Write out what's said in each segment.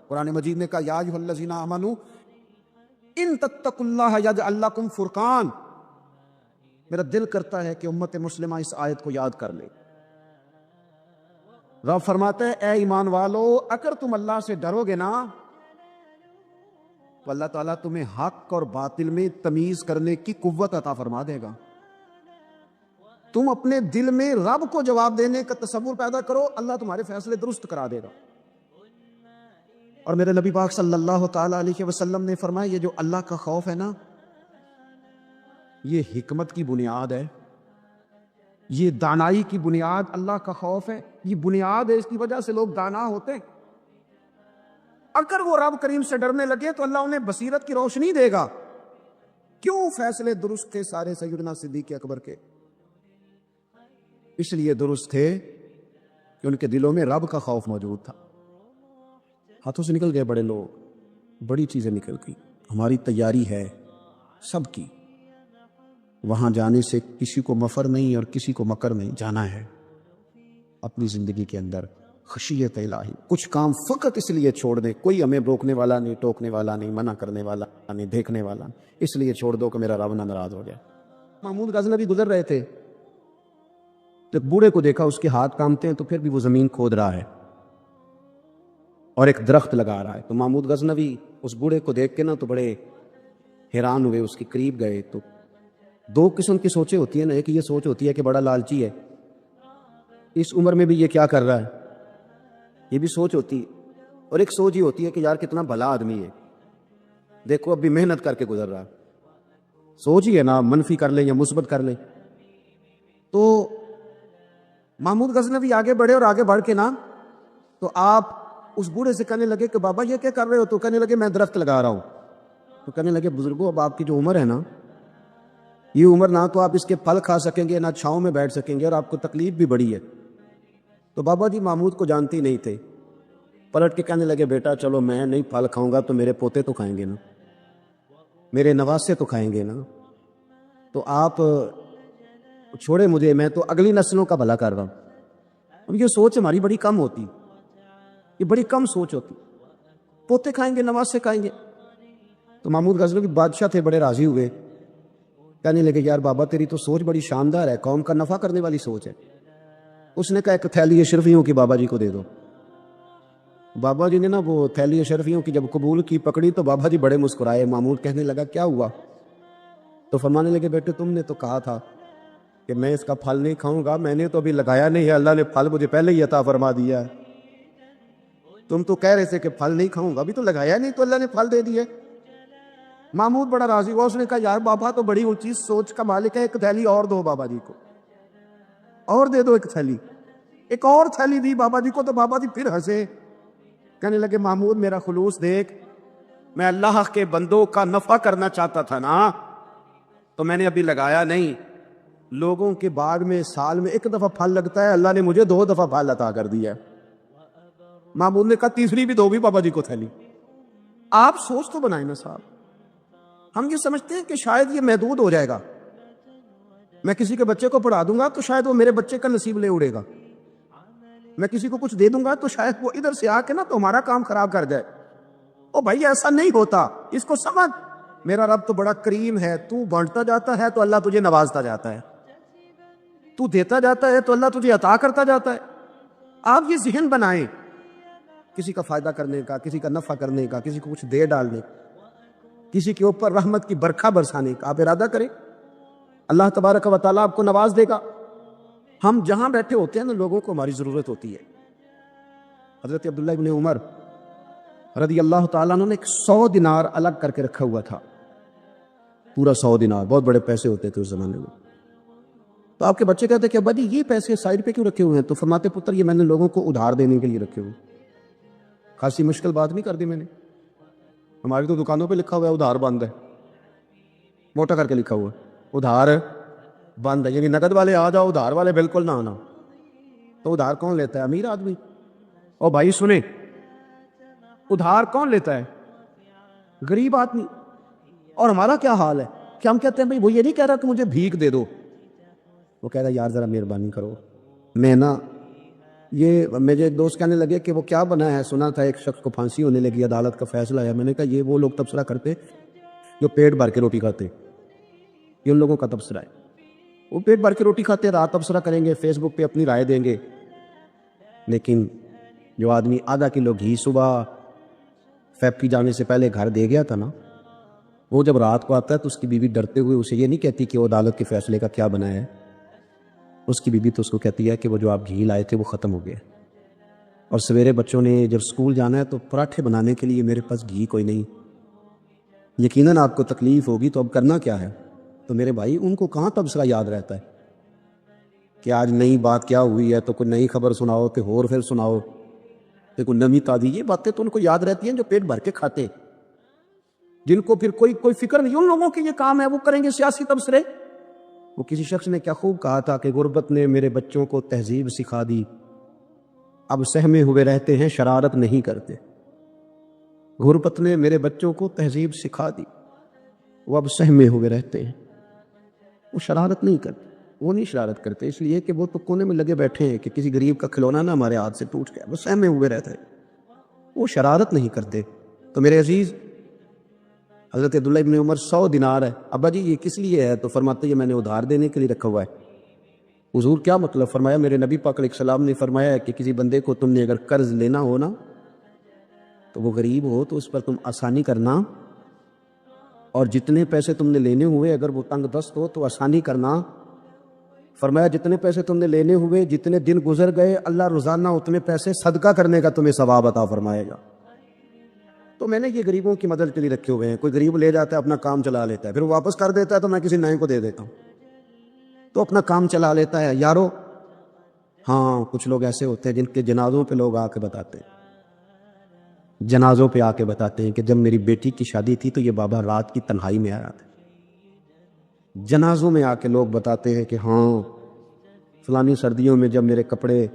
قرآن مجید نے کہا یا ایھا الذین آمنوا ان تتقوا اللہ یجعل لکم فرقان. میرا دل کرتا ہے کہ امت مسلمہ اس آیت کو یاد کر لے. رب فرماتا ہے اے ایمان والو اگر تم اللہ سے ڈرو گے نا تو اللہ تعالیٰ تمہیں حق اور باطل میں تمیز کرنے کی قوت عطا فرما دے گا. تم اپنے دل میں رب کو جواب دینے کا تصور پیدا کرو, اللہ تمہارے فیصلے درست کرا دے گا. اور میرے نبی پاک صلی اللہ تعالیٰ علیہ وسلم نے فرمایا یہ جو اللہ کا خوف ہے نا یہ حکمت کی بنیاد ہے, یہ دانائی کی بنیاد. اللہ کا خوف ہے یہ بنیاد ہے, اس کی وجہ سے لوگ دانا ہوتے ہیں. اگر وہ رب کریم سے ڈرنے لگے تو اللہ انہیں بصیرت کی روشنی دے گا. کیوں فیصلے درست تھے سارے سیدنا صدیق اکبر کے؟ اس لیے درست تھے کہ ان کے دلوں میں رب کا خوف موجود تھا. ہاتھوں سے نکل گئے بڑے لوگ, بڑی چیزیں نکل گئی. ہماری تیاری ہے سب کی, وہاں جانے سے کسی کو مفر نہیں اور کسی کو مکر نہیں. جانا ہے اپنی زندگی کے اندر خشیت الہی. کچھ کام فقط اس لیے چھوڑ دیں, کوئی ہمیں روکنے والا نہیں, ٹوکنے والا نہیں, منع کرنے والا نہیں, دیکھنے والا نہیں, اس لیے چھوڑ دو کہ میرا رب نہ ناراض ہو جائے. محمود غزنوی گزر رہے تھے تو ایک بوڑھے کو دیکھا, اس کے ہاتھ کامتے ہیں تو پھر بھی وہ زمین کھود رہا ہے اور ایک درخت لگا رہا ہے. تو محمود غزنوی اس بوڑھے کو دیکھ کے نا تو بڑے حیران ہوئے, اس کے قریب گئے. تو دو قسم کی سوچیں ہوتی ہیں نا, ایک یہ سوچ ہوتی ہے کہ بڑا لالچی ہے, اس عمر میں بھی یہ کیا کر رہا ہے, یہ بھی سوچ ہوتی ہے. اور ایک سوچ یہ ہوتی ہے کہ یار کتنا بھلا آدمی ہے, دیکھو اب بھی محنت کر کے گزر رہا ہے. سوچ ہی ہے نا, منفی کر لیں یا مثبت کر لیں. تو محمود غزنوی آگے بڑھے اور آگے بڑھ کے نا تو آپ اس بوڑھے سے کہنے لگے کہ بابا یہ کیا کر رہے ہو؟ تو کہنے لگے میں درخت لگا رہا ہوں. تو کہنے لگے بزرگوں اب آپ کی جو عمر ہے نا یہ عمر نہ تو آپ اس کے پھل کھا سکیں گے نہ چھاؤں میں بیٹھ سکیں گے, اور آپ کو تکلیف بھی بڑی ہے. تو بابا جی محمود کو جانتے ہی نہیں تھے, پلٹ کے کہنے لگے بیٹا چلو میں نہیں پھل کھاؤں گا تو میرے پوتے تو کھائیں گے نا, میرے نواسے تو کھائیں گے نا, تو آپ چھوڑے مجھے, میں تو اگلی نسلوں کا بھلا کر رہا ہوں. اب یہ سوچ ہماری بڑی کم ہوتی, یہ بڑی کم سوچ ہوتی, پوتے کھائیں گے نواسے کھائیں گے. تو محمود غزنوی بادشاہ تھے, بڑے راضی ہوئے, کہنے لگے یار بابا تیری تو سوچ بڑی شاندار ہے, قوم کا نفع کرنے والی سوچ ہے. اس نے کہا ایک تھیلی اشرفیوں کی بابا جی کو دے دو. بابا جی نے نا وہ تھیلی اشرفیوں کی جب قبول کی, پکڑی تو بابا جی بڑے مسکرائے. محمود کہنے لگا کیا ہوا؟ تو فرمانے لگے بیٹے تم نے تو کہا تھا کہ میں اس کا پھل نہیں کھاؤں گا, میں نے تو ابھی لگایا نہیں ہے, اللہ نے پھل مجھے پہلے ہی عطا فرما دیا ہے. تم تو کہہ رہے تھے کہ پھل نہیں کھاؤں گا, ابھی تو لگایا نہیں تو اللہ نے پھل دے دیے. محمود بڑا راضی ہوا, اس نے کہا یار بابا تو بڑی اونچی سوچ کا مالک ہے, ایک تھیلی اور دو بابا جی کو, اور دے دو ایک تھیلی. ایک اور تھیلی دی بابا جی کو تو بابا جی پھر ہنسے, کہنے لگے محمود میرا خلوص دیکھ, میں اللہ کے بندوں کا نفع کرنا چاہتا تھا نا تو میں نے ابھی لگایا نہیں. لوگوں کے باغ میں سال میں ایک دفعہ پھل لگتا ہے, اللہ نے مجھے 2 دفعہ پھل عطا کر دیا. محمود نے کہا تیسری بھی دو بھی بابا جی کو تھیلی. آپ سوچ تو بنائیں نا صاحب. ہم یہ سمجھتے ہیں کہ شاید یہ محدود ہو جائے گا, میں کسی کے بچے کو پڑھا دوں گا تو شاید وہ میرے بچے کا نصیب لے اڑے گا, میں کسی کو کچھ دے دوں گا تو شاید وہ ادھر سے آ کے نا تو ہمارا کام خراب کر جائے. او بھائی ایسا نہیں ہوتا, اس کو سمجھ, میرا رب تو بڑا کریم ہے, تو بانٹتا جاتا ہے تو اللہ تجھے نوازتا جاتا ہے, تو دیتا جاتا ہے تو اللہ تجھے عطا کرتا جاتا ہے. آپ یہ ذہن بنائیں کسی کا فائدہ کرنے کا, کسی کا نفع کرنے کا, کسی کو کچھ دے ڈالنے, کسی کے اوپر رحمت کی برکھا برسانے کا آپ ارادہ کریں, اللہ تبارک و تعالیٰ آپ کو نواز دے گا. ہم جہاں بیٹھے ہوتے ہیں نا لوگوں کو ہماری ضرورت ہوتی ہے. حضرت عبداللہ ابن عمر رضی اللہ تعالیٰ عنہ نے 100 دینار الگ کر کے رکھا ہوا تھا, پورا 100 دینار, بہت بڑے پیسے ہوتے تھے اس زمانے میں. تو آپ کے بچے کہتے کہ ابا جی یہ پیسے سائڈ پہ کیوں رکھے ہوئے ہیں؟ تو فرماتے پتر یہ میں نے لوگوں کو ادھار دینے کے لیے رکھے ہوئے. خاصی مشکل بات نہیں کر دی میں نے, ہماری تو دکانوں پہ لکھا ہوا ہے ادھار بند ہے, موٹا کر کے لکھا ہوا ہے ادھار بند ہے, یعنی نقد والے آ جاؤ, ادھار والے بالکل نہ آنا. تو ادھار کون لیتا ہے؟ امیر آدمی. اور بھائی سنیں, ادھار کون لیتا ہے؟ غریب آدمی. اور ہمارا کیا حال ہے کہ ہم کہتے ہیں بھائی وہ یہ نہیں کہہ رہا کہ مجھے بھیک دے دو, وہ کہہ رہا یار ذرا مہربانی کرو, میں نا یہ میرے ایک دوست کہنے لگے کہ وہ کیا بنا ہے، سنا تھا ایک شخص کو پھانسی ہونے لگی، عدالت کا فیصلہ آیا۔ میں نے کہا یہ وہ لوگ تبصرہ کرتے جو پیٹ بھر کے روٹی کھاتے، یہ ان لوگوں کا تبصرہ ہے۔ وہ پیٹ بھر کے روٹی کھاتے، رات تبصرہ کریں گے، فیس بک پہ اپنی رائے دیں گے۔ لیکن جو آدمی آدھا کلو گھی صبح فیکٹری جانے سے پہلے گھر دے گیا تھا نا، وہ جب رات کو آتا ہے تو اس کی بیوی ڈرتے ہوئے اسے یہ نہیں کہتی کہ وہ عدالت کے فیصلے کا کیا بنا ہے، اس کی بیوی تو اس کو کہتی ہے کہ وہ جو آپ گھی لائے تھے وہ ختم ہو گیا۔ اور سویرے بچوں نے جب اسکول جانا ہے تو پراٹھے بنانے کے لیے میرے پاس گھی کوئی نہیں، یقیناً آپ کو تکلیف ہوگی، تو اب کرنا کیا ہے؟ تو میرے بھائی ان کو کہاں تبصرہ یاد رہتا ہے کہ آج نئی بات کیا ہوئی ہے، تو کوئی نئی خبر سناؤ کہ اور پھر سناؤ کہ کوئی نمی تازی، یہ باتیں تو ان کو یاد رہتی ہیں جو پیٹ بھر کے کھاتے ہیں، جن کو پھر کوئی فکر نہیں۔ ان لوگوں کے یہ کام ہے، وہ کریں گے سیاسی تبصرے۔ وہ کسی شخص نے کیا خوب کہا تھا کہ غربت نے میرے بچوں کو تہذیب سکھا دی، اب سہمے ہوئے رہتے ہیں، شرارت نہیں کرتے۔ غربت نے میرے بچوں کو تہذیب سکھا دی، وہ اب سہمے ہوئے رہتے ہیں، وہ شرارت نہیں کرتے۔ وہ نہیں شرارت کرتے اس لیے کہ وہ تو کونے میں لگے بیٹھے ہیں کہ کسی غریب کا کھلونا نہ ہمارے ہاتھ سے ٹوٹ گیا، وہ سہمے ہوئے رہتے ہیں، وہ شرارت نہیں کرتے۔ تو میرے عزیز، حضرت عبداللہ ابن عمر 100 دینار ہے، ابا جی یہ کس لیے ہے؟ تو فرماتے ہیں میں نے ادھار دینے کے لیے رکھا ہوا ہے۔ حضور کیا مطلب؟ فرمایا میرے نبی پاک علیہ السلام نے فرمایا ہے کہ کسی بندے کو تم نے اگر قرض لینا ہو نا، تو وہ غریب ہو تو اس پر تم آسانی کرنا، اور جتنے پیسے تم نے لینے ہوئے اگر وہ تنگ دست ہو تو آسانی کرنا۔ فرمایا جتنے پیسے تم نے لینے ہوئے، جتنے دن گزر گئے، اللہ روزانہ اتنے پیسے صدقہ کرنے کا تمہیں ثواب عطا فرمائے گا۔ تو میں نے یہ غریبوں کی مدد کے لیے رکھے ہوئے ہیں۔ کوئی غریب لے جاتا ہے، اپنا کام چلا لیتا ہے، پھر وہ واپس کر دیتا ہے تو میں کسی نئے کو دے دیتا ہوں، تو اپنا کام چلا لیتا ہے۔ یارو ہاں، کچھ لوگ ایسے ہوتے ہیں جن کے جنازوں پہ لوگ آ کے بتاتے ہیں، جنازوں پہ آ کے بتاتے ہیں کہ جب میری بیٹی کی شادی تھی تو یہ بابا رات کی تنہائی میں آیا تھا۔ جنازوں میں آ کے لوگ بتاتے ہیں کہ ہاں فلانی سردیوں میں جب میرے کپڑے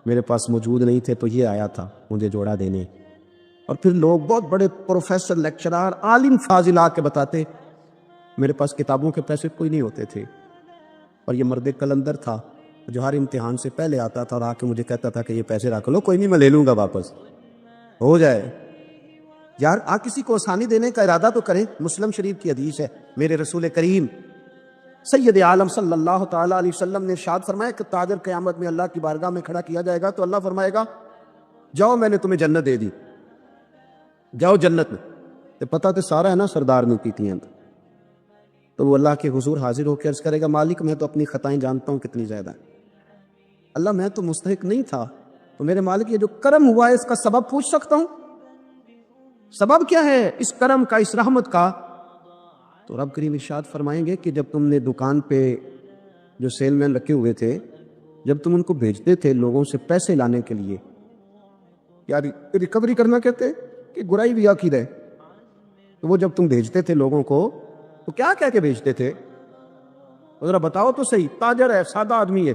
میرے پاس موجود نہیں تھے تو یہ آیا تھا مجھے جوڑا دینے۔ اور پھر لوگ بہت بڑے پروفیسر، لیکچرار، عالم فاضل آ کے بتاتے میرے پاس کتابوں کے پیسے کوئی نہیں ہوتے تھے، اور یہ مرد کلندر تھا جو ہر امتحان سے پہلے آتا تھا اور آ کے مجھے کہتا تھا کہ یہ پیسے رکھ لو، کوئی نہیں میں لے لوں گا واپس، ہو جائے۔ یار کسی کو آسانی دینے کا ارادہ تو کریں۔ مسلم شریف کی حدیث ہے، میرے رسول کریم سید عالم صلی اللہ تعالیٰ علیہ وسلم نے ارشاد فرمایا کہ تاجر قیامت میں اللہ کی بارگاہ میں کھڑا کیا جائے گا تو اللہ فرمائے گا جاؤ میں نے تمہیں جنت دے دی، جاؤ جنت میں۔ تو پتہ تو سارا ہے نا سردار نے کی ہیں، تو وہ اللہ کے حضور حاضر ہو کے عرض کرے گا مالک میں تو اپنی خطائیں جانتا ہوں کتنی زیادہ ہیں، اللہ میں تو مستحق نہیں تھا، تو میرے مالک یہ جو کرم ہوا ہے اس کا سبب پوچھ سکتا ہوں؟ سبب کیا ہے اس کرم کا، اس رحمت کا؟ تو رب کریم ارشاد فرمائیں گے کہ جب تم نے دکان پہ جو سیل مین رکھے ہوئے تھے، جب تم ان کو بھیجتے تھے لوگوں سے پیسے لانے کے لیے، یا ریکوری کرنا کہتے کہ گرائی بھی عقیدہ ہے، تو وہ جب تم بھیجتے تھے لوگوں کو تو کیا کہہ کے بھیجتے تھے؟ ذرا بتاؤ تو صحیح، تاجر ہے، سادہ آدمی ہے،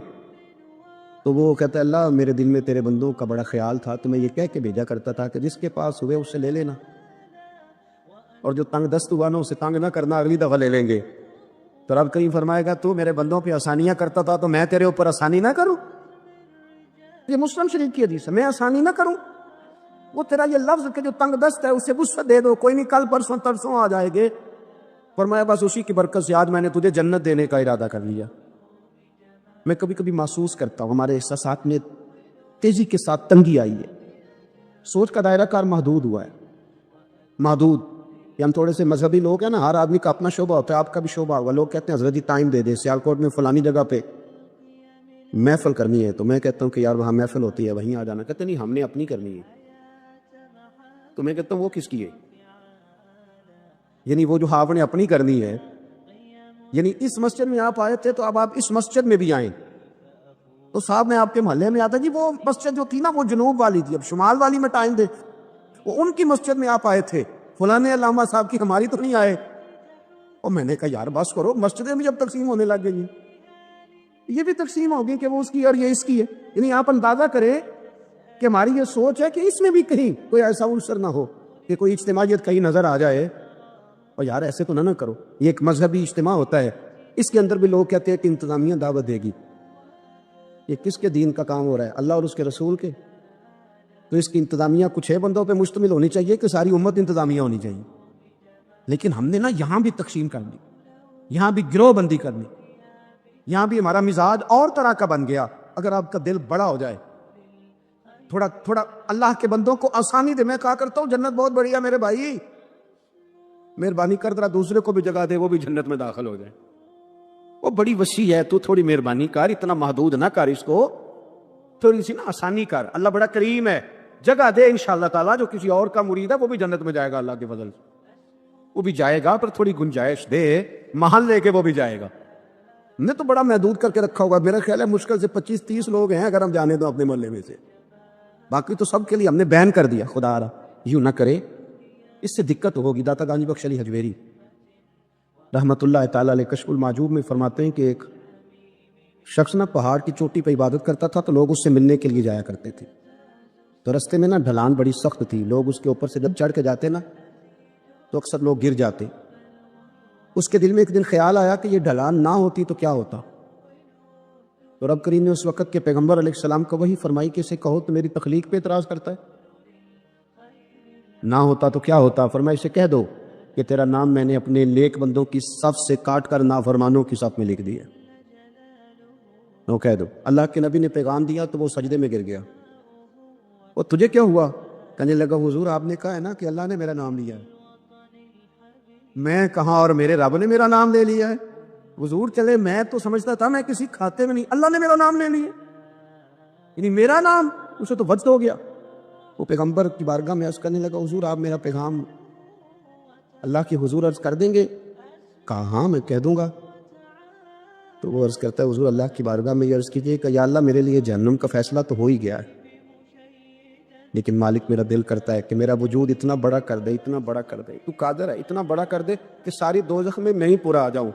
تو وہ کہتا ہے اللہ میرے دل میں تیرے بندوں کا بڑا خیال تھا تو میں یہ کہہ کے بھیجا کرتا تھا کہ جس کے پاس ہوئے اس سے لے لینا، اور جو تنگ دست ہوا نا اسے تنگ نہ کرنا، اگلی دفعہ لے لیں گے۔ تو رب کریم فرمائے گا تو میرے بندوں پہ آسانیاں کرتا تھا تو میں تیرے اوپر آسانی نہ کروں؟ یہ مسلم شریف کی حدیث ہے، میں آسانی نہ کروں؟ وہ تیرا یہ لفظ کہ جو تنگ دست ہے اسے وسعت دے دو، کوئی نہیں کل پرسوں ترسوں آ جائے گے، فرمایا بس اسی کی برکت سے آج میں نے تجھے جنت دینے کا ارادہ کر لیا۔ میں کبھی کبھی محسوس کرتا ہوں ہمارے احساسات میں تیزی کے ساتھ تنگی آئی ہے، سوچ کا دائرہ کار محدود ہوا ہے، محدود کہ ہم تھوڑے سے مذہبی لوگ ہیں نا، ہر آدمی کا اپنا شعبہ ہوتا ہے، آپ کا بھی شعبہ ہوگا۔ لوگ کہتے ہیں حضرت جی ٹائم دے دے، سیالکوٹ میں فلانی جگہ پہ محفل کرنی ہے، تو میں کہتا ہوں کہ یار وہاں محفل ہوتی ہے وہیں آ جانا، کہتے نہیں ہم نے اپنی کرنی ہے، تو میں کہتا ہوں وہ کس کی ہے؟ یعنی وہ جو آپ نے اپنی کرنی ہے، یعنی اس مسجد میں آپ آئے تھے تو اب آپ اس مسجد میں بھی آئیں، تو صاحب میں آپ کے محلے میں آتا جی وہ مسجد جو تھی نا وہ جنوب والی تھی، اب شمال والی میں ٹائم دے، وہ ان کی مسجد میں آپ آئے تھے، فلانے علامہ صاحب کی ہماری تو نہیں آئے۔ اور میں نے کہا یار بس کرو، مسجدیں بھی جب تقسیم ہونے لگ گئی، یہ بھی تقسیم ہوگی کہ وہ اس کی اور یہ اس کی ہے، یعنی آپ اندازہ کریں کہ ہماری یہ سوچ ہے کہ اس میں بھی کہیں کوئی ایسا عنصر نہ ہو کہ کوئی اجتماعیت کہیں نظر آ جائے، اور یار ایسے تو نہ کرو، یہ ایک مذہبی اجتماع ہوتا ہے، اس کے اندر بھی لوگ کہتے ہیں کہ انتظامیہ دعوت دے گی، یہ کس کے دین کا کام ہو رہا ہے؟ اللہ اور اس کے رسول کے. تو اس کی انتظامیہ کچھ 6 بندوں پہ مشتمل ہونی چاہیے کہ ساری امت انتظامیہ ہونی چاہیے؟ لیکن ہم نے نا یہاں بھی تقسیم کر دی، یہاں بھی گروہ بندی کر دی، یہاں بھی ہمارا مزاج اور طرح کا بن گیا. اگر آپ کا دل بڑا ہو جائے، تھوڑا اللہ کے بندوں کو آسانی دے. میں کہا کرتا ہوں جنت بہت بڑی ہے میرے بھائی، مہربانی کر ذرا دوسرے کو بھی جگہ دے، وہ بھی جنت میں داخل ہو جائے. وہ بڑی وسیع ہے، تو تھوڑی مہربانی کر، اتنا محدود نہ کر اس کو، تھوڑی سی نا آسانی کر. اللہ بڑا کریم ہے، جگہ دے انشاءاللہ تعالیٰ. جو کسی اور کا مرید ہے وہ بھی جنت میں جائے گا اللہ کے فضل سے، وہ بھی جائے گا، پر تھوڑی گنجائش دے، محل لے کے وہ بھی جائے گا. ہم نے تو بڑا محدود کر کے رکھا ہوگا. میرا خیال ہے مشکل سے 25-30 لوگ ہیں اگر ہم جانے دو اپنے محلے میں سے، باقی تو سب کے لیے ہم نے بین کر دیا. خدا را یوں نہ کرے، اس سے دقت ہوگی. داتا گانجی بخش علی حجویری رحمت اللہ تعالیٰ علیہ کشف المعجوب میں فرماتے ہیں کہ ایک شخص نا پہاڑ کی چوٹی پہ عبادت کرتا تھا، تو لوگ اس سے ملنے کے لیے جایا کرتے تھے. تو رستے میں نا ڈھلان بڑی سخت تھی، لوگ اس کے اوپر سے جب چڑھ کے جاتے نا تو اکثر لوگ گر جاتے. اس کے دل میں ایک دن خیال آیا کہ یہ ڈھلان نہ ہوتی تو کیا ہوتا. تو رب کریم نے اس وقت کے پیغمبر علیہ السلام کو وہی فرمائی کہ اسے کہو تو میری تخلیق پہ اعتراض کرتا ہے، نہ ہوتا تو کیا ہوتا. فرمایا اسے کہہ دو کہ تیرا نام میں نے اپنے نیک بندوں کی صف سے کاٹ کر نافرمانوں کی صف میں لکھ دیا. وہ کہہ دو. اللہ کے نبی نے پیغام دیا تو وہ سجدے میں گر گیا. وہ تجھے کیا ہوا؟ کہنے لگا حضور آپ نے کہا ہے نا کہ اللہ نے میرا نام لیا ہے. میں کہاں، اور میرے رب نے میرا نام لے لیا ہے. حضور چلے، میں تو سمجھتا تھا میں کسی کھاتے میں نہیں، اللہ نے میرا نام لے لیا، یعنی میرا نام. اسے تو وجد ہو گیا. وہ پیغمبر کی بارگاہ میں عرض کرنے لگا حضور آپ میرا پیغام اللہ کے حضور عرض کر دیں گے؟ کہا ہاں میں کہہ دوں گا. تو وہ عرض کرتا ہے حضور اللہ کی بارگاہ میں یہ عرض کیجئے کہ یا اللہ میرے لیے جہنم کا فیصلہ تو ہو ہی گیا ہے، لیکن مالک میرا دل کرتا ہے کہ میرا وجود اتنا بڑا کر دے، اتنا بڑا کر دے، تو قادر ہے اتنا بڑا کر دے کہ ساری دوزخ میں میں ہی پورا آ جاؤں.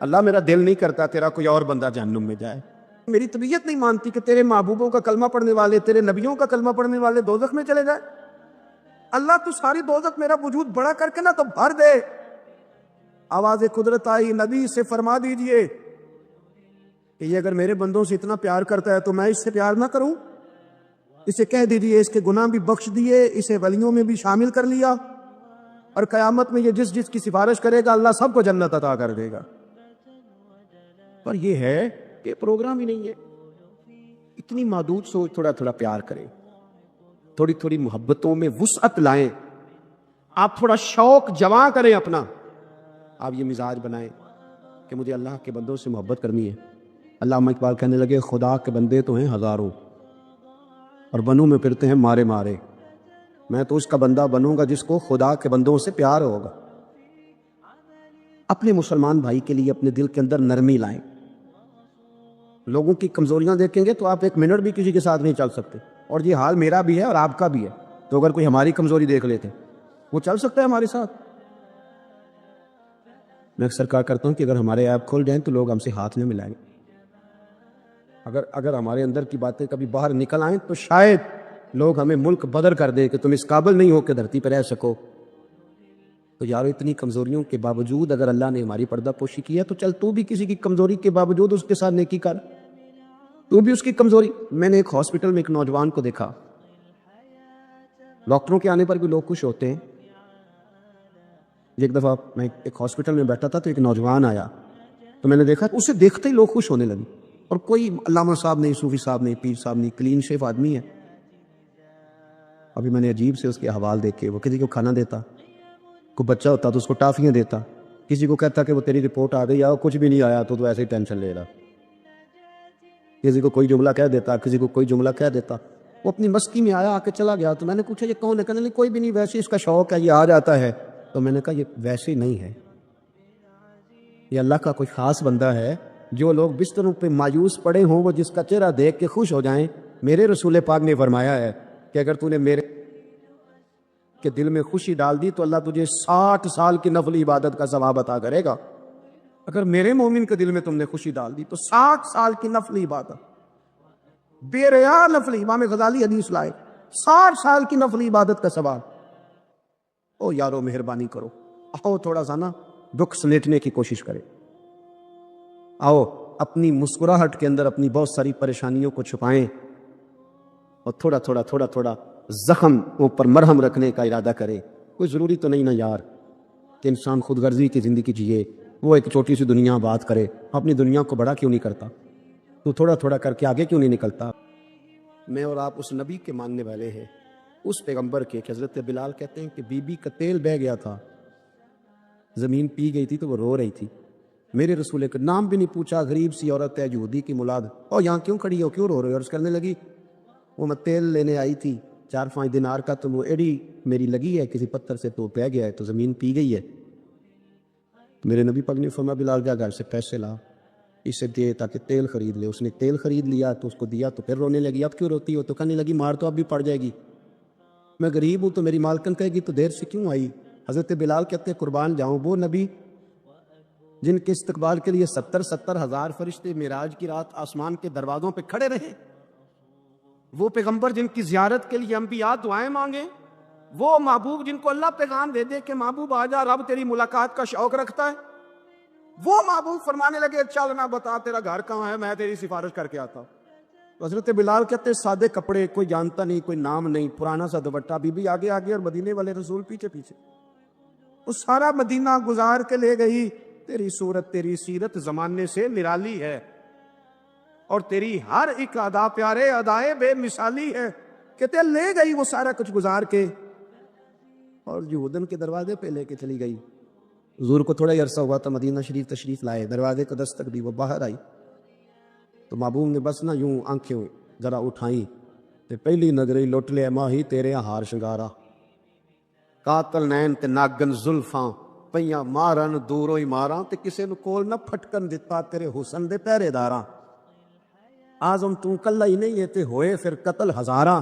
اللہ میرا دل نہیں کرتا تیرا کوئی اور بندہ جہنم میں جائے. میری طبیعت نہیں مانتی کہ تیرے محبوبوں کا کلمہ پڑھنے والے، تیرے نبیوں کا کلمہ پڑھنے والے دوزخ میں چلے جائے. اللہ تو ساری دوزخ میرا وجود بڑا کر کے نا تو بھر دے. آواز قدرت آئی، نبی سے فرما دیجئے کہ یہ اگر میرے بندوں سے اتنا پیار کرتا ہے تو میں اس سے پیار نہ کروں. اسے کہہ دیجئے اس کے گناہ بھی بخش دیے، اسے ولیوں میں بھی شامل کر لیا، اور قیامت میں یہ جس جس کی سفارش کرے گا اللہ سب کو جنت عطا کر دے گا. پر یہ ہے کہ پروگرام ہی نہیں ہے. اتنی محدود سوچ. تھوڑا تھوڑا پیار کریں، تھوڑی تھوڑی محبتوں میں وسعت لائیں. آپ تھوڑا شوق جمع کریں اپنا. آپ یہ مزاج بنائیں کہ مجھے اللہ کے بندوں سے محبت کرنی ہے. علامہ اقبال کہنے لگے خدا کے بندے تو ہیں ہزاروں اور بنوں میں پھرتے ہیں مارے مارے. میں تو اس کا بندہ بنوں گا جس کو خدا کے بندوں سے پیار ہوگا. اپنے مسلمان بھائی کے لیے اپنے دل کے اندر نرمی لائیں. لوگوں کی کمزوریاں دیکھیں گے تو آپ 1 منٹ بھی کسی کے ساتھ نہیں چل سکتے، اور یہ حال میرا بھی ہے اور آپ کا بھی ہے. تو اگر کوئی ہماری کمزوری دیکھ لیتے وہ چل سکتا ہے ہمارے ساتھ. میں اکثر کہا کرتا ہوں کہ اگر ہمارے ایپ کھول جائیں تو لوگ ہم سے ہاتھ نہ ملائیں. اگر ہمارے اندر کی باتیں کبھی باہر نکل آئیں تو شاید لوگ ہمیں ملک بدر کر دیں کہ تم اس قابل نہیں ہو کہ دھرتی پہ رہ سکو. تو یارو اتنی کمزوریوں کے باوجود اگر اللہ نے ہماری پردہ پوشی کی ہے تو چل تو بھی کسی کی کمزوری کے باوجود اس کے ساتھ نیکی کر. تو بھی اس کی کمزوری. میں نے ایک ہاسپٹل میں ایک نوجوان کو دیکھا، ڈاکٹروں کے آنے پر بھی لوگ خوش ہوتے ہیں. ایک دفعہ میں ایک ہاسپٹل میں بیٹھا تھا تو ایک نوجوان آیا تو میں نے دیکھا اسے دیکھتے ہی لوگ خوش ہونے لگے. اور کوئی علامہ صاحب نہیں، صوفی صاحب نہیں، پیر صاحب نہیں، کلین شیف آدمی ہے. ابھی میں نے عجیب سے اس کے حوال دیکھے. وہ کسی کو کھانا دیتا، کوئی بچہ ہوتا تو اس کو ٹافیاں دیتا، کسی کو کہتا کہ وہ تیری رپورٹ آ گئی، یا کچھ بھی نہیں آیا تو ایسے ہی ٹینشن لے رہا. کسی کو کوئی جملہ کہہ دیتا، کسی کو کوئی جملہ کہہ دیتا. وہ اپنی مستی میں آیا، آ کے چلا گیا. تو میں نے پوچھا یہ کون ہے؟ کہنے لگے کوئی بھی نہیں، ویسے اس کا شوق ہے، یہ آ جاتا ہے. تو میں نے کہا یہ ویسے نہیں ہے، یہ اللہ کا کوئی خاص بندہ ہے. جو لوگ بستروں پہ مایوس پڑے ہوں وہ جس کا چہرہ دیکھ کے خوش ہو جائیں. میرے رسول پاک نے فرمایا ہے کہ اگر تو نے میرے کے دل میں خوشی ڈال دی تو اللہ تجھے 60 سال کی نفلی عبادت کا ثواب عطا کرے گا. اگر میرے مومن کے دل میں تم نے خوشی ڈال دی تو 60 سال کی نفلی عبادت، بے ریا نفلی. امام غزالی حدیث لائے 60 سال کی نفلی عبادت کا ثواب. او یارو مہربانی کرو، آؤ تھوڑا سا نا دکھ سمیٹنے کی کوشش کرے. آؤ اپنی مسکراہٹ کے اندر اپنی بہت ساری پریشانیوں کو چھپائیں اور تھوڑا تھوڑا زخم پر مرہم رکھنے کا ارادہ کرے. کوئی ضروری تو نہیں نا یار کہ انسان خود غرضی کی زندگی جیے. وہ ایک چھوٹی سی دنیا بات کرے, اپنی دنیا کو بڑا کیوں نہیں کرتا؟ تو تھوڑا تھوڑا کر کے آگے کیوں نہیں نکلتا؟ میں اور آپ اس نبی کے ماننے والے ہیں, اس پیغمبر کے کہ حضرت بلال کہتے ہیں کہ بی بی کا تیل بہہ گیا تھا, زمین پی گئی تھی تو وہ رو رہی تھی. میرے رسول کا نام بھی نہیں پوچھا, غریب سی عورت ہے یہودی کی مولاد, اور یہاں کیوں کھڑی ہو, کیوں رو رہے ہو؟ عرض کرنے لگی وہ میں تیل لینے آئی تھی 4-5 دینار کا, تو وہ ایڑی میری لگی ہے کسی پتھر سے تو بہہ گیا ہے, تو زمین پی گئی ہے. میرے نبی پاک نے فرمایا بلال جا گھر سے پیسے لا, اسے دے تاکہ تیل خرید لے. اس نے تیل خرید لیا تو اس کو دیا, تو پھر رونے لگی. اب کیوں روتی ہو؟ تو کہنے لگی مار تو اب بھی پڑ جائے گی, میں غریب ہوں. تو میری مالکن کہے گی تو دیر سے کیوں آئی؟ حضرت بلال کہتے ہیں قربان جاؤں وہ نبی جن کے استقبال کے لیے 70 ہزار فرشتے معراج کی رات آسمان کے دروازوں پہ کھڑے رہے, وہ پیغمبر جن کی زیارت کے لیے انبیاء دعائیں مانگے, وہ محبوب جن کو اللہ پیغام دے دے کہ محبوب آجا رب تیری ملاقات کا شوق رکھتا ہے, وہ محبوب فرمانے لگے چل نہ بتا تیرا گھر کہاں ہے, میں تیری سفارش کر کے آتا. حضرت بلال کہتے سادے کپڑے, کوئی جانتا نہیں, کوئی نام نہیں, پرانا سا دوپٹہ, بی بی آگے آگے اور مدینے والے رسول پیچھے پیچھے. وہ سارا مدینہ گزار کے لے گئی. تیری صورت تیری سیرت زمانے سے نرالی ہے, اور تیری ہر ایک ادا پیارے ادائے بے مثالی ہے. کہتے لے گئی وہ سارا کچھ گزار کے, اور یہودن کے دروازے پہ لے کے چلی گئی. حضور کو تھوڑا ہی عرصہ ہوا تھا مدینہ شریف تشریف لائے, دروازے کو دستک دی, وہ باہر آئی تو محبوب نے بس نہ یوں آنکھیں ذرا اٹھائیں, تے پہلی نظر ہی لٹ لیا ماہی تیرے ہار شنگارا, قاتل نین تے ناگن زلفاں پئیاں مارن دوروں ہی ماراں, تے کسے نو کول نہ پھٹکن دتا تیرے حسن دے پہرے داراں. آزم تو کلا ہی نہیں ہے تے ہوئے پھر قتل ہزاراں.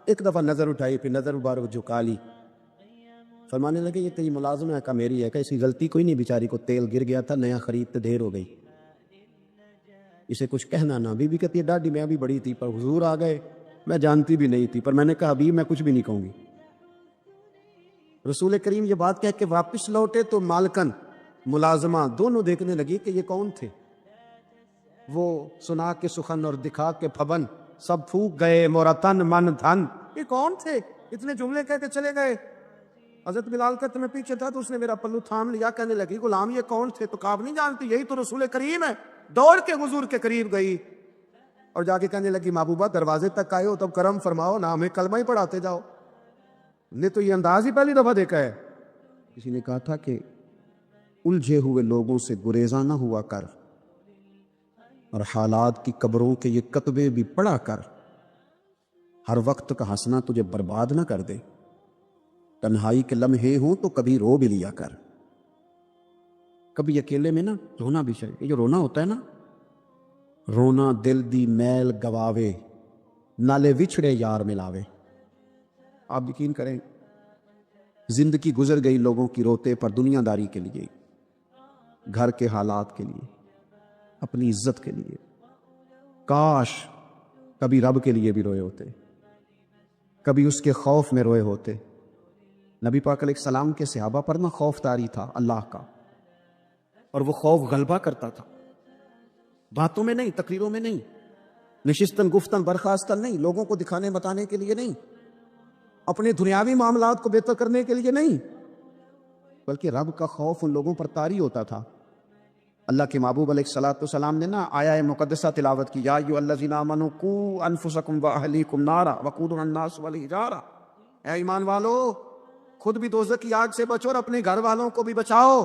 ایک دفعہ نظر اٹھائی, پھر نظر مبارک جھکا لی. فرمانے لگے یہ تیری ملازم ہے کا میری ہے, کہ اسی غلطی کوئی نہیں, بیچاری کو تیل گر گیا تھا, نیا خریدتے دیر ہو گئی, اسے کچھ کہنا نہ. بی بی کہتی ہے ڈاڈی میں بھی بڑی تھی پر حضور آ گئے, میں جانتی بھی نہیں تھی, پر میں نے کہا ابھی میں کچھ بھی نہیں کہوں گی. رسول کریم یہ بات کہہ کے واپس لوٹے تو مالکن ملازمہ دونوں دیکھنے لگی کہ یہ کون تھے. وہ سنا کے سخن اور دکھا کے پھبن, سب پھوک گئے مورا تن من دھن. یہ کون تھے؟ اتنے جملے کہہ کے چلے گئے. حضرت بلال کہتے میں پیچھے تھا تو اس نے میرا پلو تھام لیا, کہنے لگی غلام یہ کون تھے؟ تو کہا نہیں جانتی, یہی تو رسول کریم ہے. دوڑ کے حضور کے قریب گئی اور جا کے کہنے لگی محبوبہ دروازے تک آئے ہو تب کرم فرماؤ نہ, ہمیں کلمہ ہی پڑھاتے جاؤ. نے تو یہ انداز ہی پہلی دفعہ دیکھا ہے. کسی نے کہا تھا کہ الجھے ہوئے لوگوں سے گریزاں نہ ہوا کر, اور حالات کی قبروں کے یہ کتبے بھی پڑھا کر. ہر وقت کا ہنسنا تجھے برباد نہ کر دے, تنہائی کے لمحے ہوں تو کبھی رو بھی لیا کر. کبھی اکیلے میں نا رونا بھی چاہیے. یہ جو رونا ہوتا ہے نا, رونا دل دی میل گواوے, نالے وچھڑے یار ملاوے. آپ یقین کریں زندگی گزر گئی لوگوں کی روتے پر دنیا داری کے لیے, گھر کے حالات کے لیے, اپنی عزت کے لیے. کاش کبھی رب کے لیے بھی روئے ہوتے, کبھی اس کے خوف میں روئے ہوتے. نبی پاک علیہ السلام کے صحابہ پر نہ خوف طاری تھا اللہ کا, اور وہ خوف غلبہ کرتا تھا. باتوں میں نہیں, تقریروں میں نہیں, نشستن گفتن برخاستن نہیں, لوگوں کو دکھانے بتانے کے لیے نہیں, اپنے دنیاوی معاملات کو بہتر کرنے کے لیے نہیں, بلکہ رب کا خوف ان لوگوں پر طاری ہوتا تھا. اللہ کے محبوب علیہ الصلوۃ والسلام نے نا آیہ مقدسہ تلاوت کی, یا ایھا الذین آمنوا قوا انفسکم واہلیکم نارا وقودھا الناس والحجارہ. اے ایمان والو خود بھی دوزخ کی آگ سے بچو اور اپنے گھر والوں کو بھی بچاؤ,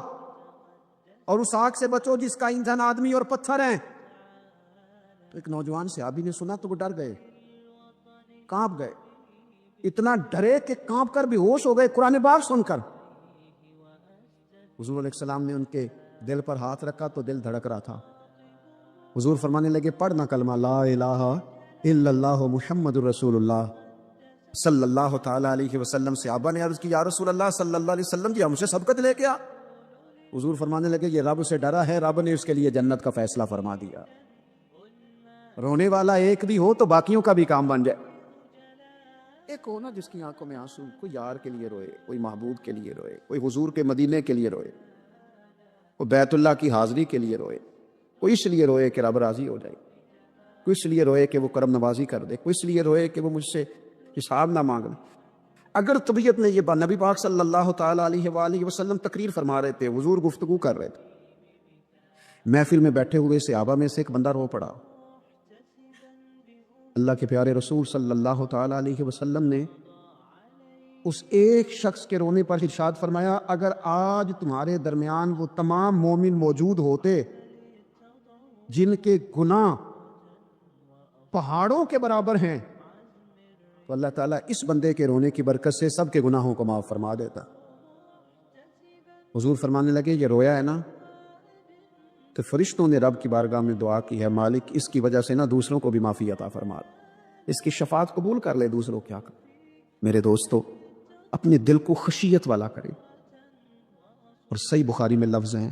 اور اس آگ سے بچو جس کا ایندھن آدمی اور پتھر ہیں. تو ایک نوجوان صحابی نے سنا تو وہ ڈر گئے, کانپ گئے, اتنا ڈرے کہ کانپ کر بھی ہوش ہو گئے قرآن پاک سن کر. حضور علیہ السلام نے ان کے دل پر ہاتھ رکھا تو دل دھڑک رہا تھا. حضور فرمانے لگے پڑھنا کلمہ لا الہ الا اللہ محمد الرسول اللہ صلی اللہ تعالیٰ علیہ وسلم. صحابہ نے عرض کی یا رسول اللہ صلی اللہ علیہ وسلم جی ہم سے سبقت لے کے آ. حضور فرمانے لگے یہ رب سے ڈرا ہے, رب نے اس کے لیے جنت کا فیصلہ فرما دیا. رونے والا ایک بھی ہو تو باقیوں کا بھی کام بن جائے. ایک ہو نا جس کی آنکھوں میں آنسو, کوئی یار کے لیے روئے, کوئی محبوب کے لیے روئے, کوئی حضور کے مدینے کے لیے روئے, کوئی بیت اللہ کی حاضری کے لیے روئے, کوئی اس لیے روئے کہ رب راضی ہو جائے، کوئی اس لیے روئے کہ وہ کرم نوازی کر دے، کوئی اس لیے روئے کہ وہ مجھ سے حساب نہ مانگ لے۔ اگر طبیعت نے یہ بات، نبی پاک صلی اللہ تعالیٰ علیہ وآلہ وسلم تقریر فرما رہے تھے، حضور گفتگو کر رہے تھے، محفل میں بیٹھے ہوئے صحابہ میں سے ایک بندہ رو پڑا۔ اللہ کے پیارے رسول صلی اللہ تعالیٰ علیہ وسلم نے اس ایک شخص کے رونے پر ارشاد فرمایا، اگر آج تمہارے درمیان وہ تمام مومن موجود ہوتے جن کے گناہ پہاڑوں کے برابر ہیں، تو اللہ تعالیٰ اس بندے کے رونے کی برکت سے سب کے گناہوں کو معاف فرما دیتا۔ حضور فرمانے لگے، یہ رویا ہے نا، تو فرشتوں نے رب کی بارگاہ میں دعا کی ہے، مالک اس کی وجہ سے نا دوسروں کو بھی معافی عطا فرما، اس کی شفاعت قبول کر لے، دوسروں کیا کر۔ میرے دوستو، اپنے دل کو خشیت والا کریں۔ اور صحیح بخاری میں لفظ ہیں،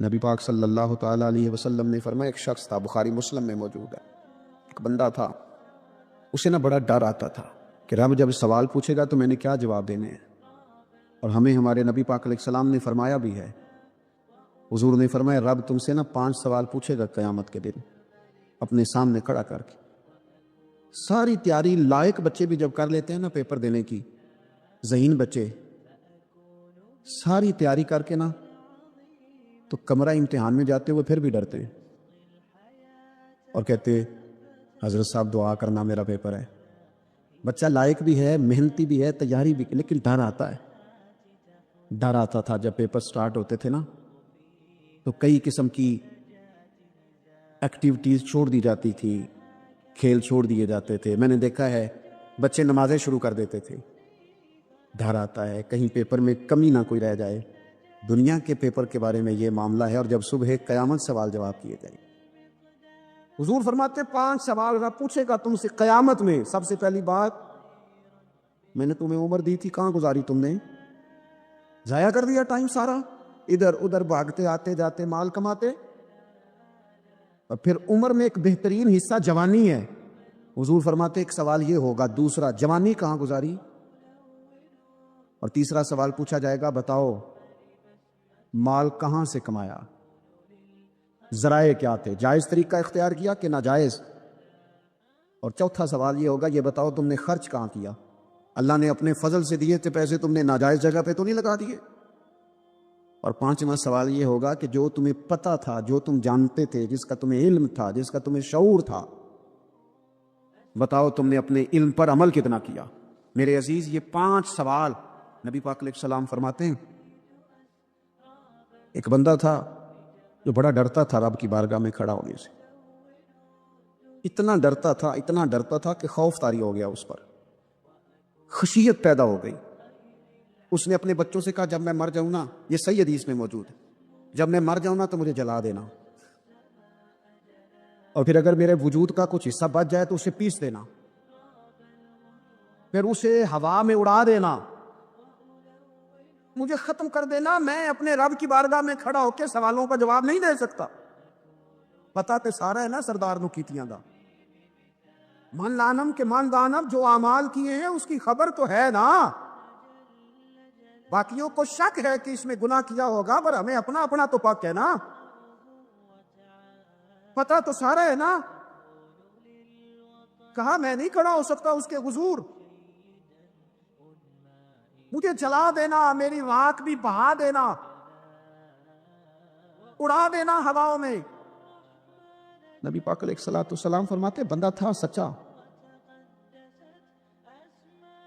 نبی پاک صلی اللہ تعالیٰ علیہ وسلم نے فرمایا، ایک شخص تھا، بخاری مسلم میں موجود ہے، ایک بندہ تھا، اسے نا بڑا ڈر آتا تھا کہ رب جب سوال پوچھے گا تو میں نے کیا جواب دینے ہیں۔ اور ہمیں ہمارے نبی پاک علیہ السلام نے فرمایا بھی ہے، حضور نے فرمایا رب تم سے نا 5 سوال پوچھے گا قیامت کے دن، اپنے سامنے کھڑا کر کے۔ ساری تیاری لائق بچے بھی جب کر لیتے ہیں نا پیپر دینے کی، ذہین بچے ساری تیاری کر کے نا تو کمرہ امتحان میں جاتے ہوئے پھر بھی ڈرتے ہیں اور کہتے حضرت صاحب دعا کرنا میرا پیپر ہے۔ بچہ لائق بھی ہے، محنتی بھی ہے، تیاری بھی، لیکن ڈر آتا ہے۔ ڈر آتا تھا جب پیپر سٹارٹ ہوتے تھے نا تو کئی قسم کی ایکٹیویٹیز چھوڑ دی جاتی تھی، کھیل چھوڑ دیے جاتے تھے۔ میں نے دیکھا ہے بچے نمازیں شروع کر دیتے تھے، ڈر آتا ہے کہیں پیپر میں کمی نہ کوئی رہ جائے۔ دنیا کے پیپر کے بارے میں یہ معاملہ ہے، اور جب صبح قیامت سوال جواب کیے جائیں، حضور فرماتے 5 سوال رب پوچھے گا تم سے قیامت میں۔ سب سے پہلی بات، میں نے تمہیں عمر دی تھی، کہاں گزاری تم نے؟ ضائع کر دیا ٹائم سارا، ادھر ادھر بھاگتے آتے جاتے مال کماتے۔ اور پھر عمر میں ایک بہترین حصہ جوانی ہے، حضور فرماتے ایک سوال یہ ہوگا، دوسرا جوانی کہاں گزاری؟ اور تیسرا سوال پوچھا جائے گا، بتاؤ مال کہاں سے کمایا، ذرائع کیا تھے، جائز طریقہ اختیار کیا کہ ناجائز؟ اور چوتھا سوال یہ ہوگا، یہ بتاؤ تم نے خرچ کہاں کیا، اللہ نے اپنے فضل سے دیے تھے پیسے، تم نے ناجائز جگہ پہ تو نہیں لگا دیے؟ اور 5واں سوال یہ ہوگا کہ جو تمہیں پتہ تھا، جو تم جانتے تھے، جس کا تمہیں علم تھا، جس کا تمہیں شعور تھا، بتاؤ تم نے اپنے علم پر عمل کتنا کیا؟ میرے عزیز، یہ 5 سوال نبی پاک علیہ السلام فرماتے ہیں۔ ایک بندہ تھا جو بڑا ڈرتا تھا رب کی بارگاہ میں کھڑا ہونے سے، اتنا ڈرتا تھا کہ خوف طاری ہو گیا، اس پر خشیت پیدا ہو گئی۔ اس نے اپنے بچوں سے کہا جب میں مر جاؤں نا، یہ صحیح حدیث میں موجود ہے، جب میں مر جاؤں نا تو مجھے جلا دینا، اور پھر اگر میرے وجود کا کچھ حصہ بچ جائے تو اسے پیس دینا، پھر اسے ہوا میں اڑا دینا، مجھے ختم کر دینا، میں اپنے رب کی بارگاہ میں کھڑا ہو کے سوالوں کا جواب نہیں دے سکتا۔ پتہ تے سارا ہے نا سردار نو کیتیاں دا، من لانم کے من دانم، جو اعمال کیے ہیں اس کی خبر تو ہے نا، باقیوں کو شک ہے کہ اس میں گناہ کیا ہوگا، پر ہمیں اپنا تو پاک ہے نا، پتہ تو سارا ہے نا۔ کہا میں نہیں کھڑا ہو سکتا اس کے حضور، مجھے جلا دینا، میری راکھ بھی بہا دینا، اڑا دینا ہواؤں میں۔ نبی پاک علیہ السلام فرماتے بندہ تھا سچا،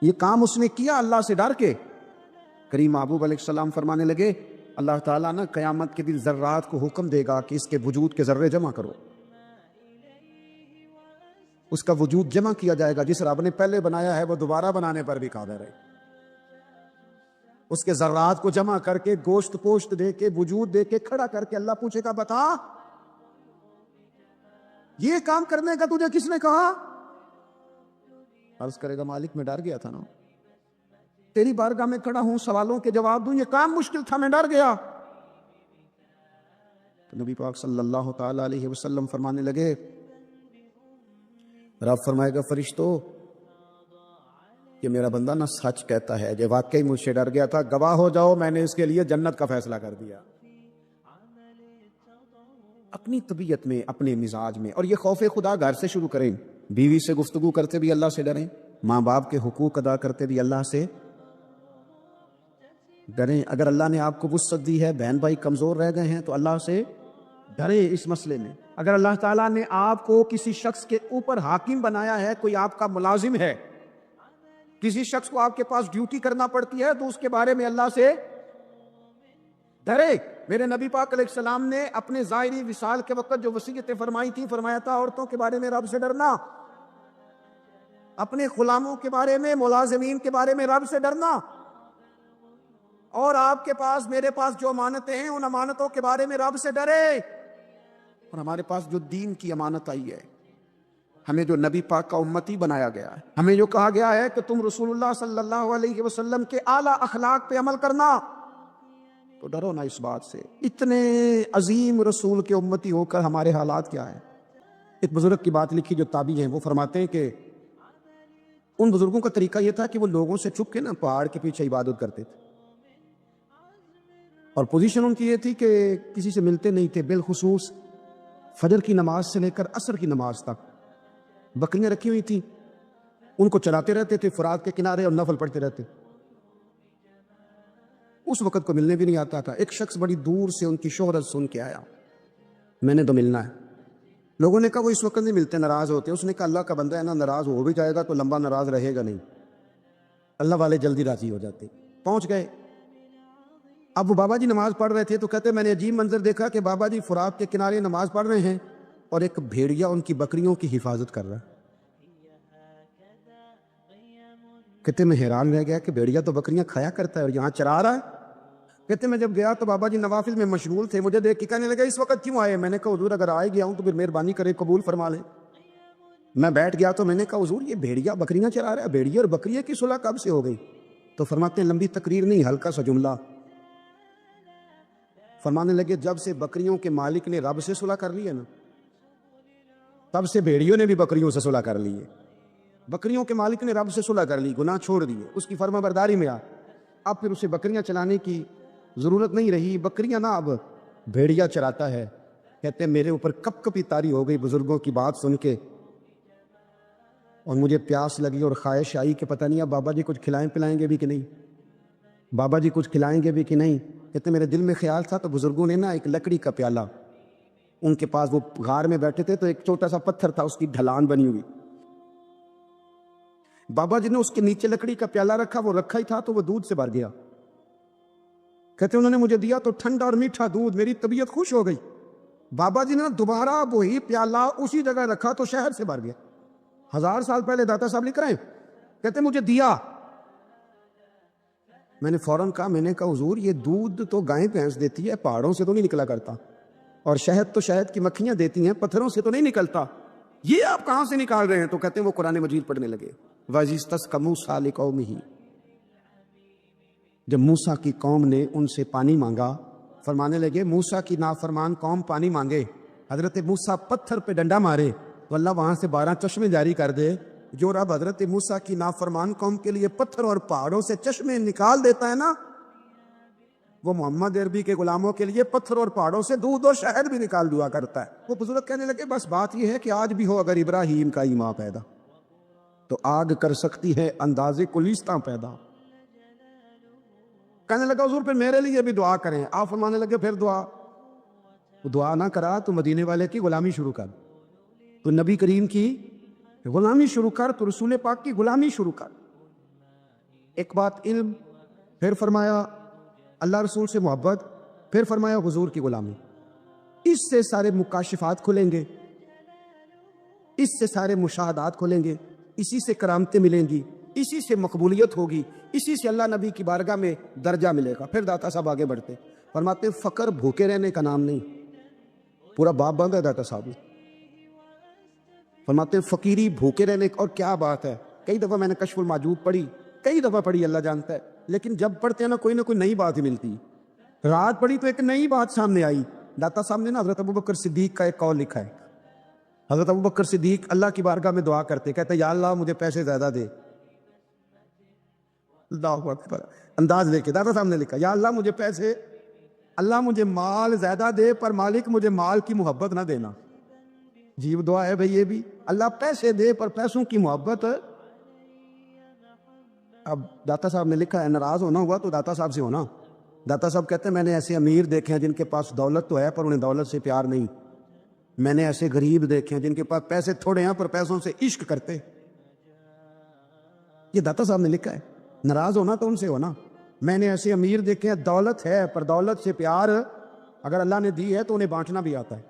یہ کام اس نے کیا اللہ سے ڈر کے۔ کریم محبوب علیہ السلام فرمانے لگے اللہ تعالیٰ نا قیامت کے دن ذرات کو حکم دے گا کہ اس کے وجود کے ذرے جمع کرو، اس کا وجود جمع کیا جائے گا، جس رب نے پہلے بنایا ہے وہ دوبارہ بنانے پر بھی قادر ہے۔ اس کے ذرات کو جمع کر کے گوشت پوشت دے کے وجود دے کے کھڑا کر کے اللہ پوچھے گا بتا یہ کام کرنے کا تجھے کس نے کہا؟ عرض کرے گا مالک میں ڈر گیا تھا نا، تیری بارگاہ میں کھڑا ہوں، سوالوں کے جواب دوں، یہ کام مشکل تھا، میں ڈر گیا۔ تو نبی پاک صلی اللہ تعالی علیہ وسلم فرمانے لگے، رب فرمائے گا فرشتو کہ میرا بندہ نہ سچ کہتا ہے، یہ واقعی مجھ سے ڈر گیا تھا، گواہ ہو جاؤ میں نے اس کے لیے جنت کا فیصلہ کر دیا۔ اپنی طبیعت میں، اپنے مزاج میں. اور یہ خوف خدا گھر سے شروع کریں. بیوی سے گفتگو کرتے بھی اللہ سے ڈریں، ماں باپ کے حقوق ادا کرتے بھی اللہ سے ڈریں. اگر اللہ نے آپ کو وسعت دی ہے، بہن بھائی کمزور رہ گئے ہیں، تو اللہ سے ڈریں اس مسئلے میں. اگر اللہ تعالیٰ نے آپ کو کسی شخص کے اوپر حاکم بنایا ہے، کوئی آپ کا ملازم ہے، کسی شخص کو آپ کے پاس ڈیوٹی کرنا پڑتی ہے، تو اس کے بارے میں اللہ سے ڈرے. میرے نبی پاک علیہ السلام نے اپنے ظاہری وصال کے وقت جو وصیتیں فرمائی تھی، فرمایا تھا عورتوں کے بارے میں رب سے ڈرنا، اپنے غلاموں کے بارے میں، ملازمین کے بارے میں رب سے ڈرنا، اور آپ کے پاس، میرے پاس جو امانتیں ہیں ان امانتوں کے بارے میں رب سے ڈرے. اور ہمارے پاس جو دین کی امانت آئی ہے، ہمیں جو نبی پاک کا امتی بنایا گیا ہے، ہمیں جو کہا گیا ہے کہ تم رسول اللہ صلی اللہ علیہ وسلم کے اعلیٰ اخلاق پہ عمل کرنا، تو ڈرو نا اس بات سے. اتنے عظیم رسول کے امتی ہو کر ہمارے حالات کیا ہیں؟ ایک بزرگ کی بات لکھی جو تابعی ہیں، وہ فرماتے ہیں کہ ان بزرگوں کا طریقہ یہ تھا کہ وہ لوگوں سے چھپ کے نا پہاڑ کے پیچھے عبادت کرتے تھے، اور پوزیشن ان کی یہ تھی کہ کسی سے ملتے نہیں تھے. بالخصوص فجر کی نماز سے لے کر عصر کی نماز تک بکریاں رکھی ہوئی تھیں، ان کو چراتے رہتے تھے فرات کے کنارے، اور نفل پڑھتے رہتے. اس وقت کو ملنے بھی نہیں آتا تھا. ایک شخص بڑی دور سے ان کی شہرت سن کے آیا، میں نے تو ملنا ہے. لوگوں نے کہا وہ اس وقت نہیں ملتے، ناراض ہوتے. اس نے کہا اللہ کا بندہ ہے نا، ناراض ہو بھی جائے گا تو لمبا ناراض رہے گا نہیں، اللہ والے جلدی راضی ہو جاتے. پہنچ گئے. اب وہ بابا جی نماز پڑھ رہے تھے تو کہتے میں نے عجیب منظر دیکھا کہ بابا جی فرات کے کنارے نماز پڑھ رہے ہیں، اور ایک بھیڑیا ان کی بکریوں کی حفاظت کر رہا ہے. کہتے میں حیران رہ گیا کہ بھیڑیا تو بکریاں کھایا کرتا ہے اور یہاں چرا رہا ہے. کہتے میں جب گیا تو بابا جی نوافل میں مشغول تھے، مجھے دیکھ کے کہنے لگا اس وقت کیوں آئے؟ میں نے کہا حضور اگر آئے گیا ہوں تو پھر مہربانی کرے قبول فرما لیں. میں بیٹھ گیا تو میں نے کہا حضور یہ بھیڑیا بکریاں چرا رہا ہے، بھیڑیا اور بکریے کی صلح کب سے ہو گئی؟ تو فرماتے ہیں لمبی تقریر نہیں، ہلکا سا جملہ. فرمانے لگے جب سے بکریوں کے مالک نے رب سے صلح کر لی ہے نا، تب سے بھیڑیوں نے بھی بکریوں سے صلح کر لی ہے. بکریوں کے مالک نے رب سے صلح کر لی، گناہ چھوڑ دیے، اس کی فرما برداری میں اب پھر اسے بکریاں چلانے کی ضرورت نہیں رہی. بکریاں نا اب بھیڑیا چراتا ہے. کہتے ہیں میرے اوپر کپ کپی طاری ہو گئی بزرگوں کی بات سن کے، اور مجھے پیاس لگی اور خواہش آئی کہ پتہ نہیں اب بابا جی کچھ کھلائیں پلائیں گے بھی کہ نہیں، بابا جی کچھ کھلائیں گے بھی کہ نہیں. کہتے میرے دل میں خیال تھا تو بزرگوں نے نا ایک لکڑی کا پیالہ، ان کے پاس وہ غار میں بیٹھے تھے تو ایک چھوٹا سا پتھر تھا، اس کی ڈھلان بنی ہوئی. بابا جی نے اس کے نیچے لکڑی کا پیالہ رکھا، وہ رکھا ہی تھا تو وہ دودھ سے بھر گیا. کہتے انہوں نے مجھے دیا تو ٹھنڈا اور میٹھا دودھ، میری طبیعت خوش ہو گئی. بابا جی نے دوبارہ وہی پیالہ اسی جگہ رکھا تو شہر سے بھر گیا. 1000 سال پہلے داتا صاحب لکھ رہے ہیں. کہتے مجھے دیا. میں نے فوراً کہا، میں نے کہا حضور یہ دودھ تو گائیں بھینس دیتی ہے، پہاڑوں سے تو نہیں نکلا کرتا، اور شہد تو شہد کی مکھیاں دیتی ہیں، پتھروں سے تو نہیں نکلتا، یہ آپ کہاں سے نکال رہے ہیں؟ تو کہتے ہیں وہ قرآن مجید پڑھنے لگے. وَإِذِ مُوسَىٰ لِقَوْمِهِ، جب موسیٰ کی قوم نے ان سے پانی مانگا، فرمانے لگے موسیٰ کی نافرمان قوم پانی مانگے، حضرت موسیٰ پتھر پہ ڈنڈا مارے تو اللہ وہاں سے 12 چشمے جاری کر دے. جو رب حضرت موسیٰ کی نافرمان قوم کے لیے پتھر اور پہاڑوں سے چشمے نکال دیتا ہے نا، وہ محمد عربی کے غلاموں کے لیے پتھر اور پہاڑوں سے دودھ اور شہد بھی نکال دیا کرتا ہے. وہ بزرگ کہنے لگے بس بات یہ ہے کہ آج بھی ہو اگر ابراہیم کا ایمان پیدا تو آگ کر سکتی ہے اندازے کلیستہ پیدا. کہنے لگا حضور پھر میرے لیے بھی دعا کریں. آپ فرمانے لگے پھر دعا نہ کرا تو مدینے والے کی غلامی شروع کر، تو نبی کریم کی غلامی شروع کر، تو رسول پاک کی غلامی شروع کر. ایک بات علم، پھر فرمایا اللہ رسول سے محبت، پھر فرمایا حضور کی غلامی. اس سے سارے مکاشفات کھلیں گے، اس سے سارے مشاہدات کھلیں گے، اسی سے کرامتیں ملیں گی، اسی سے مقبولیت ہوگی، اسی سے اللہ نبی کی بارگاہ میں درجہ ملے گا. پھر داتا صاحب آگے بڑھتے فرماتے فقر بھوکے رہنے کا نام نہیں. پورا باب بند ہے داتا صاحب. فرماتے فقیری بھوکے رہنے، اور کیا بات ہے. کئی دفعہ میں نے کشف الموجود پڑھی، کئی دفعہ پڑھی، اللہ جانتا ہے، لیکن جب پڑھتے ہیں نا کوئی نئی بات ہی ملتی. رات پڑھی تو ایک نئی بات سامنے آئی. داتا صاحب نے نا حضرت ابوبکر صدیق کا ایک قول لکھا ہے. حضرت ابوبکر صدیق اللہ کی بارگاہ میں دعا کرتے، کہتے یا اللہ مجھے پیسے زیادہ دے. اللہ اکبر. انداز لے کے داتا صاحب نے لکھا یا اللہ مجھے پیسے اللہ مجھے مال زیادہ دے پر مالک مجھے مال کی محبت نہ دینا. عجیب دعا ہے بھئی یہ بھی. اللہ پیسے دے پر پیسوں کی محبت. اب داتا صاحب نے لکھا ہے ناراض ہونا ہوا تو داتا صاحب سے ہونا. داتا صاحب کہتے ہیں میں نے ایسے امیر دیکھے ہیں جن کے پاس دولت تو ہے پر انہیں دولت سے پیار نہیں. میں نے ایسے غریب دیکھے ہیں جن کے پاس پیسے تھوڑے ہیں پر پیسوں سے عشق کرتے. یہ داتا صاحب نے لکھا ہے. ناراض ہونا تو ان سے ہونا. میں نے ایسے امیر دیکھے ہیں دولت ہے پر دولت سے پیار اگر اللہ نے دی ہے تو انہیں بانٹنا بھی آتا ہے,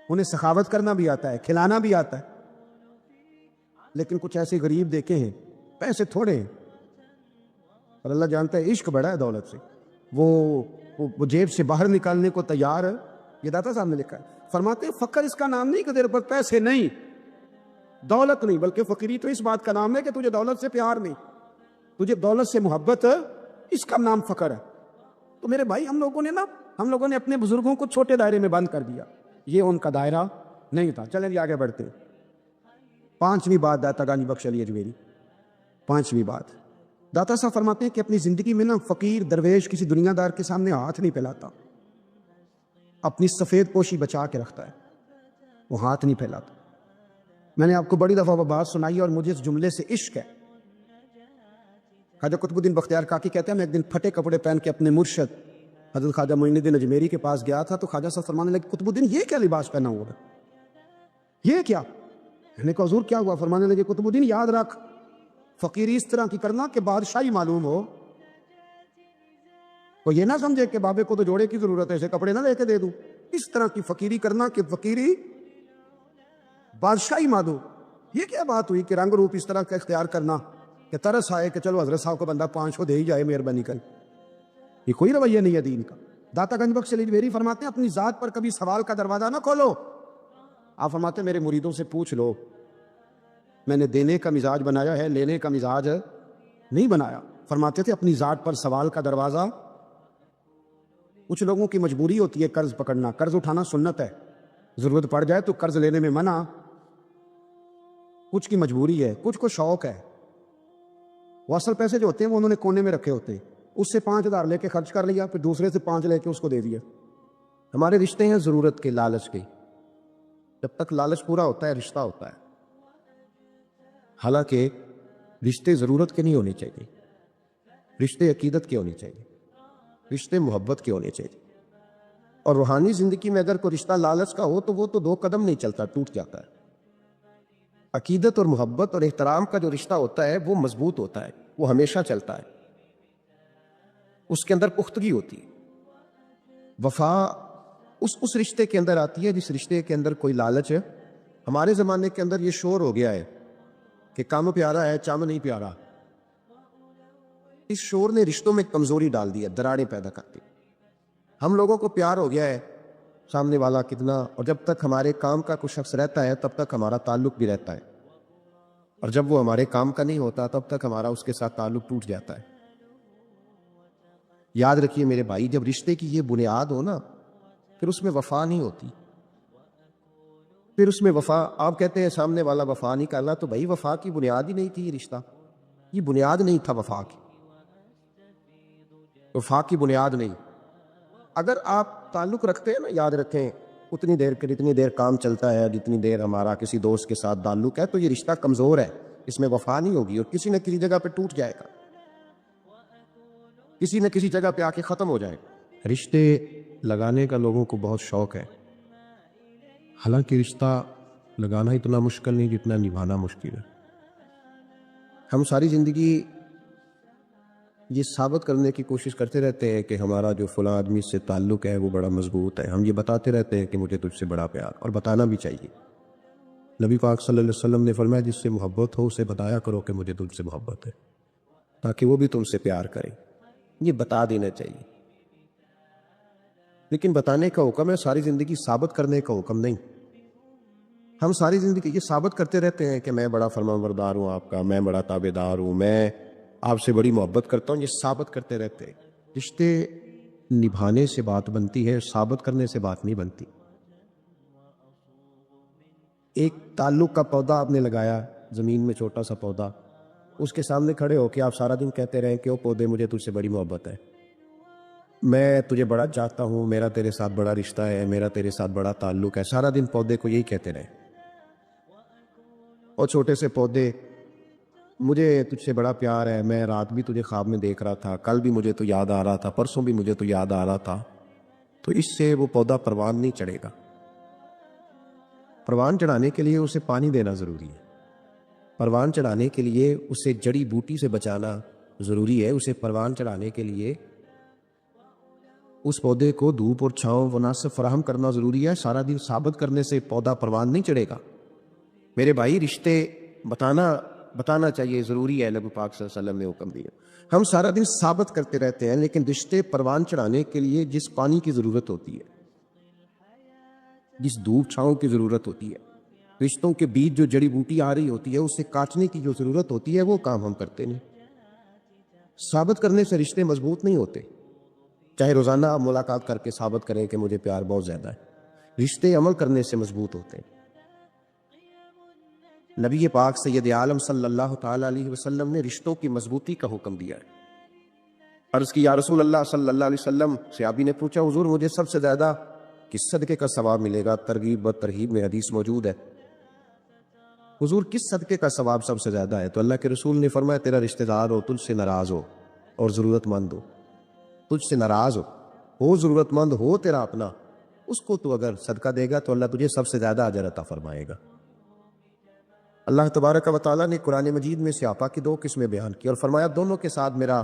انہیں سخاوت کرنا بھی آتا ہے, کھلانا بھی آتا ہے. لیکن کچھ ایسے غریب دیکھے ہیں پیسے تھوڑے ہیں اور اللہ جانتا ہے عشق بڑا ہے دولت سے, وہ جیب سے باہر نکالنے کو تیار ہے. یہ داتا صاحب نے لکھا ہے. فرماتے ہیں فقر اس کا نام نہیں کہ تیرے پر پیسے نہیں, دولت نہیں, بلکہ فقیری تو اس بات کا نام ہے کہ تجھے دولت سے پیار نہیں, تجھے دولت سے محبت, اس کا نام فقر ہے. تو میرے بھائی ہم لوگوں نے اپنے بزرگوں کو چھوٹے دائرے میں بند کر دیا. یہ ان کا دائرہ نہیں تھا. چلیں جی آگے بڑھتے ہیں. 5ویں بات داتا گانی بخش علی اجمیری. 5ویں بات داتا صاحب فرماتے ہیں کہ اپنی زندگی میں فقیر درویش کسی دنیا دار کے سامنے ہاتھ نہیں پھیلاتا, اپنی سفید پوشی بچا کے رکھتا ہے, وہ ہاتھ نہیں پھیلاتا. میں نے آپ کو بڑی دفعہ وہ بات سنائی اور مجھے اس جملے سے عشق ہے. خواجہ قطب الدین بختیار کاکی کہتے ہیں میں ایک دن پھٹے کپڑے پہن کے اپنے مرشد حضرت خواجہ معین الدین اجمیری کے پاس گیا تھا تو خواجہ صاحب فرمانے لگے قطب الدین یہ کیا لباس پہنا ہوا ہے, یہ کیا؟ میں نے کہا حضور کیا ہوا؟ فرمانے لگے قطب الدین یاد رکھ فقیری اس طرح کی کرنا کہ بادشاہی معلوم ہو. وہ یہ نہ سمجھے کہ بابے کو تو جوڑے کی ضرورت ہے, ایسے کپڑے نہ لے کے دے دوں. اس طرح کی فقیری کرنا کہ فقیری بادشاہی معلوم. یہ کیا بات ہوئی کہ رنگ روپ اس طرح کا اختیار کرنا کہ ترس آئے کہ چلو حضرت صاحب کو بندہ 500 دے ہی جائے مہربانی کر. یہ کوئی رویہ نہیں ہے دین کا. داتا گنج بخش علی اجمیری فرماتے ہیں اپنی ذات پر کبھی سوال کا دروازہ نہ کھولو. آپ فرماتے ہیں میرے مریدوں سے پوچھ لو, میں نے دینے کا مزاج بنایا ہے, لینے کا مزاج نہیں بنایا. فرماتے تھے اپنی ذات پر سوال کا دروازہ. کچھ لوگوں کی مجبوری ہوتی ہے قرض پکڑنا, قرض اٹھانا سنت ہے, ضرورت پڑ جائے تو قرض لینے میں منع. کچھ کی مجبوری ہے, کچھ کو شوق ہے. وہ اصل پیسے جو ہوتے ہیں وہ انہوں نے کونے میں رکھے ہوتے ہیں, اس سے 5,000 لے کے خرچ کر لیا, پھر دوسرے سے 5 لے کے اس کو دے دیا. ہمارے رشتے ہیں ضرورت کے, لالچ کے. جب تک لالچ پورا ہوتا ہے رشتہ ہوتا ہے. حالانکہ رشتے ضرورت کے نہیں ہونے چاہیے, رشتے عقیدت کے ہونے چاہیے, رشتے محبت کے ہونے چاہیے. اور روحانی زندگی میں اگر کوئی رشتہ لالچ کا ہو تو وہ تو 2 قدم نہیں چلتا, ٹوٹ جاتا ہے. عقیدت اور محبت اور احترام کا جو رشتہ ہوتا ہے وہ مضبوط ہوتا ہے, وہ ہمیشہ چلتا ہے, اس کے اندر پختگی ہوتی ہے. وفا اس رشتے کے اندر آتی ہے جس رشتے کے اندر کوئی لالچ ہے. ہمارے زمانے کے اندر یہ شور ہو گیا ہے کہ کام پیارا ہے چم نہیں پیارا. اس شور نے رشتوں میں کمزوری ڈال دی ہے, دراڑیں پیدا کرتی. ہم لوگوں کو پیار ہو گیا ہے سامنے والا کتنا, اور جب تک ہمارے کام کا کوئی شخص رہتا ہے تب تک ہمارا تعلق بھی رہتا ہے, اور جب وہ ہمارے کام کا نہیں ہوتا تب تک ہمارا اس کے ساتھ تعلق ٹوٹ جاتا ہے. یاد رکھیے میرے بھائی, جب رشتے کی یہ بنیاد ہو نا پھر اس میں وفا نہیں ہوتی. پھر اس میں وفا, آپ کہتے ہیں سامنے والا وفا نہیں کرنا, تو بھائی وفا کی بنیاد ہی نہیں تھی یہ رشتہ, یہ بنیاد نہیں تھا وفا کی, وفا کی بنیاد نہیں. اگر آپ تعلق رکھتے ہیں نا, یاد رکھیں اتنی دیر کے جتنی دیر کام چلتا ہے, جتنی دیر ہمارا کسی دوست کے ساتھ تعلق ہے, تو یہ رشتہ کمزور ہے, اس میں وفا نہیں ہوگی اور کسی نہ کسی جگہ پہ ٹوٹ جائے گا, کسی نہ کسی جگہ پہ آ کے ختم ہو جائے گا. رشتے لگانے کا لوگوں کو بہت شوق ہے, حالانکہ رشتہ لگانا اتنا مشکل نہیں جتنا نبھانا مشکل ہے. ہم ساری زندگی یہ ثابت کرنے کی کوشش کرتے رہتے ہیں کہ ہمارا جو فلاں آدمی سے تعلق ہے وہ بڑا مضبوط ہے. ہم یہ بتاتے رہتے ہیں کہ مجھے تجھ سے بڑا پیار, اور بتانا بھی چاہیے. نبی پاک صلی اللہ علیہ وسلم نے فرمایا جس سے محبت ہو اسے بتایا کرو کہ مجھے تجھ سے محبت ہے, تاکہ وہ بھی تم سے پیار کرے. یہ بتا دینا چاہیے. لیکن بتانے کا حکم ہے, ساری زندگی ثابت کرنے کا حکم نہیں. ہم ساری زندگی یہ ثابت کرتے رہتے ہیں کہ میں بڑا فرمانبردار ہوں آپ کا, میں بڑا تابع دار ہوں, میں آپ سے بڑی محبت کرتا ہوں. یہ ثابت کرتے رہتے ہیں. رشتے نبھانے سے بات بنتی ہے, ثابت کرنے سے بات نہیں بنتی. ایک تعلق کا پودا آپ نے لگایا زمین میں, چھوٹا سا پودا, اس کے سامنے کھڑے ہو کے آپ سارا دن کہتے رہیں کہ وہ پودے مجھے تجھ سے بڑی محبت ہے. میں تجھے بڑا چاہتا ہوں، میرا تیرے ساتھ بڑا رشتہ ہے، میرا تیرے ساتھ بڑا تعلق ہے، سارا دن پودے کو یہی کہتے رہے. اور چھوٹے سے پودے، مجھے تجھ سے بڑا پیار ہے، میں رات بھی تجھے خواب میں دیکھ رہا تھا، کل بھی مجھے تو یاد آ رہا تھا، پرسوں بھی مجھے تو یاد آ رہا تھا. تو اس سے وہ پودا پروان نہیں چڑھے گا. پروان چڑھانے کے لیے اسے پانی دینا ضروری ہے. پروان چڑھانے کے لیے اسے جڑی بوٹی سے بچانا ضروری ہے. اسے پروان چڑھانے کے لیے اس پودے کو دھوپ اور چھاؤں مناسب فراہم کرنا ضروری ہے. سارا دن ثابت کرنے سے پودا پروان نہیں چڑھے گا. میرے بھائی، رشتے بتانا چاہیے، ضروری ہے. نبی پاک صلی اللہ علیہ وسلم نے حکم دیا. ہم سارا دن ثابت کرتے رہتے ہیں، لیکن رشتے پروان چڑھانے کے لیے جس پانی کی ضرورت ہوتی ہے، جس دھوپ چھاؤں کی ضرورت ہوتی ہے، رشتوں کے بیچ جو جڑی بوٹی آ رہی ہوتی ہے اسے کاٹنے کی جو ضرورت ہوتی ہے، وہ کام ہم کرتے نہیں. ثابت کرنے سے رشتے مضبوط نہیں ہوتے. چاہے روزانہ آپ ملاقات کر کے ثابت کریں کہ مجھے پیار بہت زیادہ ہے، رشتے عمل کرنے سے مضبوط ہوتے ہیں. نبی پاک سید عالم صلی اللہ تعالی علیہ وسلم نے رشتوں کی مضبوطی کا حکم دیا ہے. عرض کی، یا رسول اللہ صلی اللہ علیہ وسلم. صحابی نے پوچھا، حضور مجھے سب سے زیادہ کس صدقے کا ثواب ملے گا؟ ترغیب و ترہیب میں حدیث موجود ہے. حضور کس صدقے کا ثواب سب سے زیادہ ہے؟ تو اللہ کے رسول نے فرمایا، تیرا رشتہ دار ہو، تجھ سے ناراض ہو اور ضرورت مند ہو. تجھ سے ناراض ہو ضرورت مند ہو، تیرا اپنا، اس کو تو اگر صدقہ دے گا تو اللہ تجھے سب سے زیادہ اجر عطا فرمائے گا. اللہ تبارک و تعالیٰ نے قرآن مجید میں سیاپا کی دو قسمیں بیان کی اور فرمایا، دونوں کے ساتھ میرا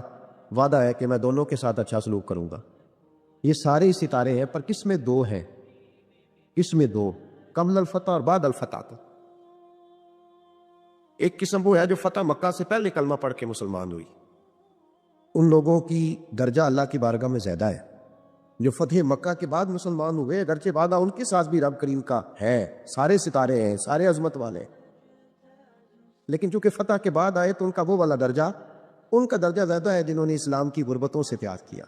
وعدہ ہے کہ میں دونوں کے ساتھ اچھا سلوک کروں گا. یہ سارے ستارے ہیں، پر قسمیں دو ہیں. قسمیں دو، قبل الفتح اور بعد الفتح. تو ایک قسم وہ ہے جو فتح مکہ سے پہلے کلمہ پڑھ کے مسلمان ہوئی. ان لوگوں کی درجہ اللہ کی بارگاہ میں زیادہ ہے. جو فتح مکہ کے بعد مسلمان ہوئے، اگرچہ وعدہ ان کے ساتھ بھی رب کریم کا ہے، سارے ستارے ہیں، سارے عظمت والے، لیکن چونکہ فتح کے بعد آئے تو ان کا وہ والا درجہ، ان کا درجہ زیادہ ہے جنہوں نے اسلام کی غربتوں سے پیار کیا،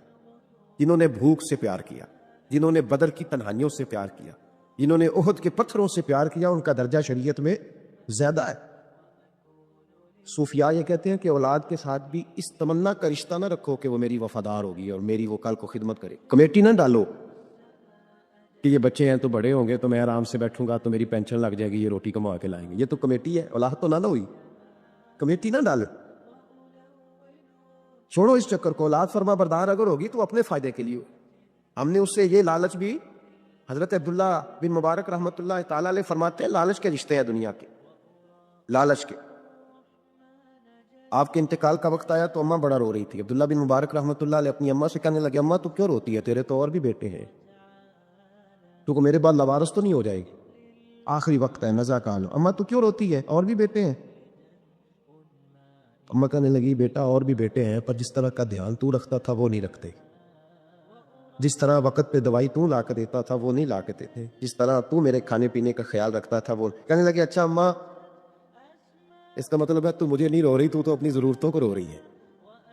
جنہوں نے بھوک سے پیار کیا، جنہوں نے بدر کی تنہائیوں سے پیار کیا، جنہوں نے احد کے پتھروں سے پیار کیا. ان کا درجہ شریعت میں زیادہ ہے. صوفیاء یہ کہتے ہیں کہ اولاد کے ساتھ بھی اس تمنا کا رشتہ نہ رکھو کہ وہ میری وفادار ہوگی اور میری وہ کل کو خدمت کرے. کمیٹی نہ ڈالو کہ یہ بچے ہیں تو بڑے ہوں گے تو میں آرام سے بیٹھوں گا تو میری پینشن لگ جائے گی، یہ روٹی کما کے لائیں گے. یہ تو کمیٹی ہے، اولاد تو نہ ہوئی. کمیٹی نہ ڈالو، چھوڑو اس چکر کو. اولاد فرما بردار اگر ہوگی تو اپنے فائدے کے لیے ہو. ہم نے اس سے یہ لالچ بھی، حضرت عبداللہ بن مبارک رحمۃ اللہ تعالیٰ علیہ فرماتے ہیں، لالچ کے رشتے ہیں دنیا کے، لالچ کے. آپ کے انتقال کا وقت آیا تو اماں بڑا رو رہی تھی. عبداللہ بن مبارک رحمۃ اللہ علیہ اپنی اماں سے کہنے لگے، اماں تو کیوں روتی ہے؟ تیرے تو اور بھی بیٹے ہیں، تو کو میرے بعد لوارث تو نہیں ہو جائے گی؟ آخری وقت ہے، نزا کال. اماں تو کیوں روتی ہے؟ اور بھی بیٹے ہیں. اماں کہنے لگی، بیٹا اور بھی بیٹے ہیں، پر جس طرح کا دھیان تو رکھتا تھا وہ نہیں رکھتے، جس طرح وقت پہ دوائی تو لا کے دیتا تھا وہ نہیں لا کے دیتے، جس طرح تو میرے کھانے پینے کا خیال رکھتا تھا وہ. کہنے لگے، اچھا اماں، اس کا مطلب ہے تو مجھے نہیں رو رہی، تو اپنی ضرورتوں کو رو رہی ہے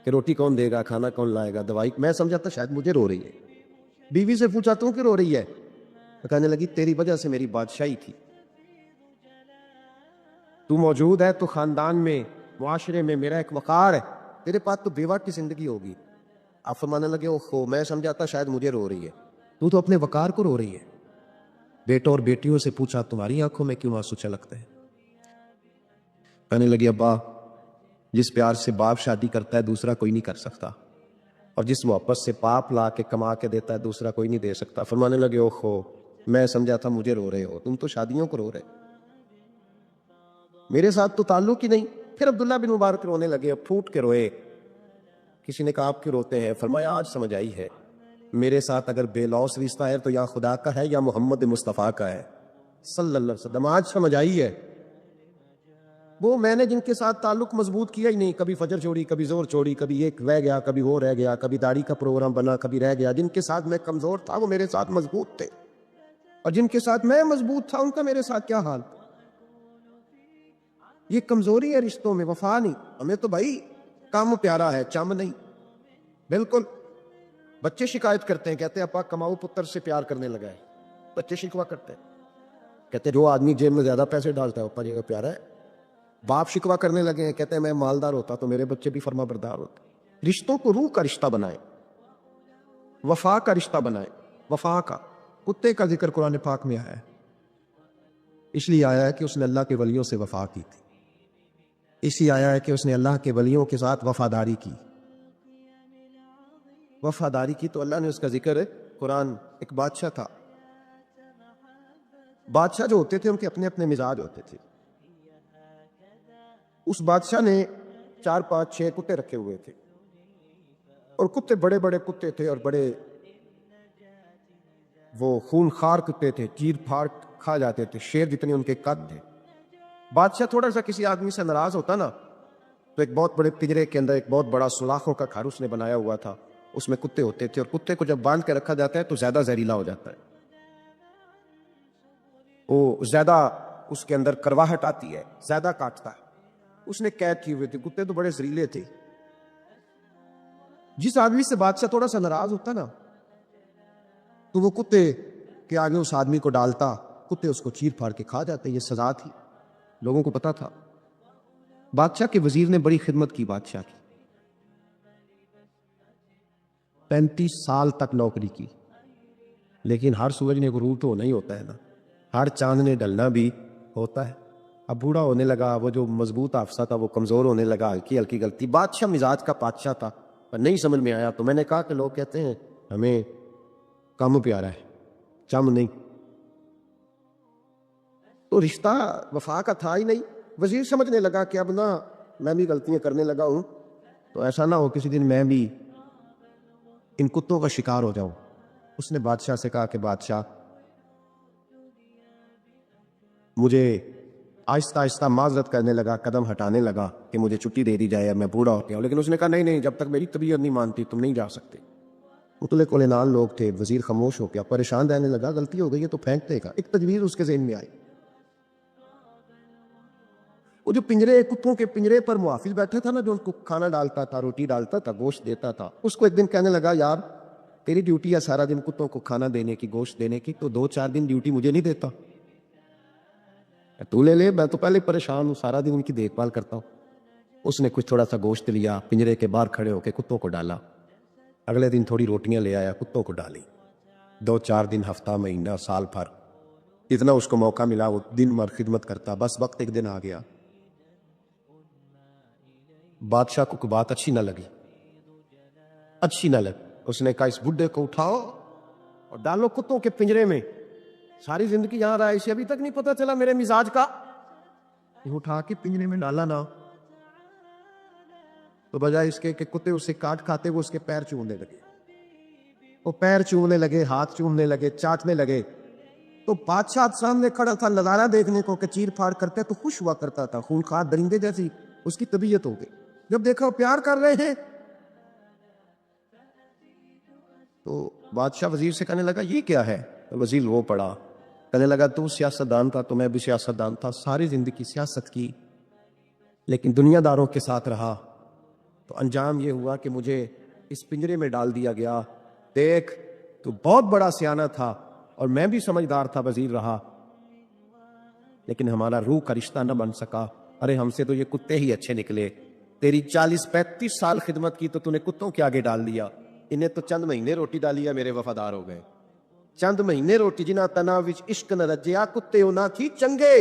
کہ روٹی کون دے گا، کھانا کون لائے گا، دوائی. میں سمجھا تھا شاید مجھے رو رہی ہے. بیوی سے پوچھا، تو کیوں رو رہی ہے؟ کہنے لگی، تیری وجہ سے میری بادشاہی تھی، تو موجود ہے تو خاندان میں، معاشرے میں میرا ایک وقار ہے، تیرے پاس تو بیوہ کی زندگی ہوگی. آپ فرمانے لگے، اوہو، میں سمجھا تھا شاید مجھے رو رہی ہے، تو اپنے وقار کو رو رہی ہے. بیٹوں اور بیٹیوں سے پوچھا، تمہاری آنکھوں میں کیوں آنسو چھلکتے ہیں؟ کہنے لگی، ابا، جس پیار سے باپ شادی کرتا ہے دوسرا کوئی نہیں کر سکتا، اور جس محبت سے باپ لا کے کما کے دیتا ہے دوسرا کوئی نہیں دے سکتا. فرمانے لگے، اوہو، میں سمجھا تھا مجھے رو رہے ہو، تم تو شادیوں کو رو رہے، میرے ساتھ تو تعلق ہی نہیں. پھر عبداللہ بن مبارک رونے لگے، پھوٹ کے روئے. کسی نے کہا، آپ کیوں روتے ہیں؟ فرمایا، آج سمجھ آئی ہے، میرے ساتھ اگر بے لوث رشتہ ہے تو یا خدا کا ہے یا محمد مصطفیٰ کا ہے صلی اللہ علیہ وسلم. آج سمجھ آئی ہے. وہ میں نے جن کے ساتھ تعلق مضبوط کیا ہی نہیں، کبھی فجر چھوڑی، کبھی زور چھوڑی، کبھی ایک رہ گیا، کبھی وہ رہ گیا، کبھی داڑھی کا پروگرام بنا، کبھی رہ گیا. جن کے ساتھ میں کمزور تھا وہ میرے ساتھ مضبوط تھے، اور جن کے ساتھ میں مضبوط تھا ان کا میرے ساتھ کیا حال. یہ کمزوری ہے رشتوں میں، وفا نہیں. ہمیں تو بھائی کام پیارا ہے، چم نہیں. بالکل. بچے شکایت کرتے ہیں، کہتے ہیں ابا کماؤ پتر سے پیار کرنے لگا ہے. بچے شکوا کرتے ہیں، کہتے ہیں جو آدمی جیب میں زیادہ پیسے ڈالتا ہے ابا جی کا پیارا ہے. باپ شکوا کرنے لگے ہیں، کہتے ہیں میں مالدار ہوتا تو میرے بچے بھی فرما بردار ہوتے. رشتوں کو روح کا رشتہ بنائیں، وفا کا رشتہ بنائے. وفا کا. کتے کا ذکر قرآن پاک میں آیا ہے، اس لیے آیا ہے کہ اس نے اللہ کے ولیوں سے وفا کی تھی. اس لیے آیا ہے کہ اس نے اللہ کے ولیوں کے ساتھ وفاداری کی. وفاداری کی تو اللہ نے اس کا ذکر ہے. قرآن ایک بادشاہ تھا. بادشاہ جو ہوتے تھے ان کے اپنے اپنے مزاج ہوتے تھے. اس بادشاہ نے 4 5 6 کتے رکھے ہوئے تھے، اور کتے بڑے بڑے کتے تھے، اور بڑے وہ خون خار کتے تھے، چیر پھاڑ کھا جاتے تھے، شیر جتنے ان کے قد تھے. بادشاہ تھوڑا سا کسی آدمی سے ناراض ہوتا نا تو ایک بہت بڑے پنجرے کے اندر ایک بہت بڑا سوراخوں کا گھر اس نے بنایا ہوا تھا. اس میں کتے ہوتے تھے، اور کتے کو جب باندھ کے رکھا جاتا ہے تو زیادہ زہریلا ہو جاتا ہے، وہ زیادہ اس کے اندر کرواہٹ آتی ہے، زیادہ کاٹتا ہے. اس نے قید کیے ہوئے تھے. کتے تو بڑے زہریلے تھے. جس آدمی سے بادشاہ تھوڑا سا ناراض ہوتا نا تو وہ کتے کے آگے اس آدمی کو ڈالتا، کتے اس کو چیر پھاڑ کے کھا جاتے. یہ سزا تھی، لوگوں کو پتا تھا. بادشاہ کے وزیر نے بڑی خدمت کی بادشاہ کی، 35 سال تک نوکری کی. لیکن ہر سورج نے غروب تو نہیں ہوتا ہے نا، ہر چاند نے ڈلنا بھی ہوتا ہے. اب بوڑھا ہونے لگا، وہ جو مضبوط حافظہ تھا وہ کمزور ہونے لگا، ہلکی ہلکی غلطی. بادشاہ مزاج کا بادشاہ تھا، پر نہیں سمجھ میں آیا. تو میں نے کہا کہ لوگ کہتے ہیں ہمیں کم پیارا ہے، چم نہیں. تو رشتہ وفا کا تھا ہی نہیں. وزیر سمجھنے لگا کہ اب نہ میں بھی غلطیاں کرنے لگا ہوں، تو ایسا نہ ہو کسی دن میں بھی ان کتوں کا شکار ہو جاؤں. اس نے بادشاہ سے کہا کہ بادشاہ مجھے آہستہ آہستہ معذرت کرنے لگا، قدم ہٹانے لگا کہ مجھے چھٹی دے دی جائے، میں بوڑھا ہو گیا ہوں. لیکن اس نے کہا نہیں نہیں، جب تک میری طبیعت نہیں مانتی تم نہیں جا سکتے. اتلے کولینال لوگ تھے. وزیر خاموش ہو گیا، پریشان رہنے لگا. غلطی ہو گئی ہے تو پھینک دے گا. ایک تجویز اس کے ذہن میں آئی. وہ جو پنجرے، کتوں کے پنجرے پر محافظ بیٹھا تھا نا، جو ان کو کھانا ڈالتا تھا، روٹی ڈالتا تھا، گوشت دیتا تھا، اس کو ایک دن کہنے لگا یار تیری ڈیوٹی ہے سارا دن کتوں کو کھانا دینے کی، گوشت دینے کی، تو 2 4 دن ڈیوٹی مجھے نہیں دیتا؟ تو لے لے، میں تو پہلے پریشان ہوں، سارا دن ان کی دیکھ بھال کرتا ہوں. اس نے کچھ تھوڑا سا گوشت لیا، پنجرے کے باہر کھڑے ہو کے کتوں کو ڈالا. اگلے دن تھوڑی روٹیاں لے آیا، کتوں کو ڈالی. 2 4 دن، ہفتہ، مہینہ، سال بھر اتنا اس کو موقع ملا وہ دن بھر خدمت کرتا. بس وقت ایک دن آ گیا، بادشاہ کو کوئی بات اچھی نہ لگی. اس نے کہا اس بڈھے کو اٹھاؤ اور ڈالو کتوں کے پنجرے میں. ساری زندگی یہاں رہا، اسے ابھی تک نہیں پتا چلا میرے مزاج کا. اٹھا کے پنجرے میں ڈالا نا تو بجائے اس کے کہ کتے اسے کاٹ کھاتے، وہ اس کے پیر چومنے لگے. وہ پیر چومنے لگے، ہاتھ چومنے لگے، چاٹنے لگے. تو بادشاہ سامنے کھڑا تھا نظارہ دیکھنے کو کہ چیر پھاڑ کرتے تو خوش ہوا کرتا تھا، خونخوار درندے جیسی اس کی طبیعت ہو گئی. جب دیکھا وہ پیار کر رہے ہیں تو بادشاہ وزیر سے کہنے لگا یہ کیا ہے؟ وزیر وہ پڑا، کہنے لگا تو سیاستدان تھا تو میں بھی سیاستدان تھا، ساری زندگی سیاست کی، لیکن دنیا داروں کے ساتھ رہا تو انجام یہ ہوا کہ مجھے اس پنجرے میں ڈال دیا گیا. دیکھ تو بہت بڑا سیانہ تھا اور میں بھی سمجھدار تھا، وزیر رہا، لیکن ہمارا روح کا رشتہ نہ بن سکا. ارے ہم سے تو یہ کتے ہی اچھے نکلے. تیری 40 35 سال خدمت کی تو تو نے کتوں کے آگے ڈال دیا. انہیں تو چند مہینے روٹی ڈالی ہے، میرے وفادار ہو گئے. چند مہینے روٹی جنہ تنا وچ عشق نہ رچیا، کتے ہونا تھی چنگے.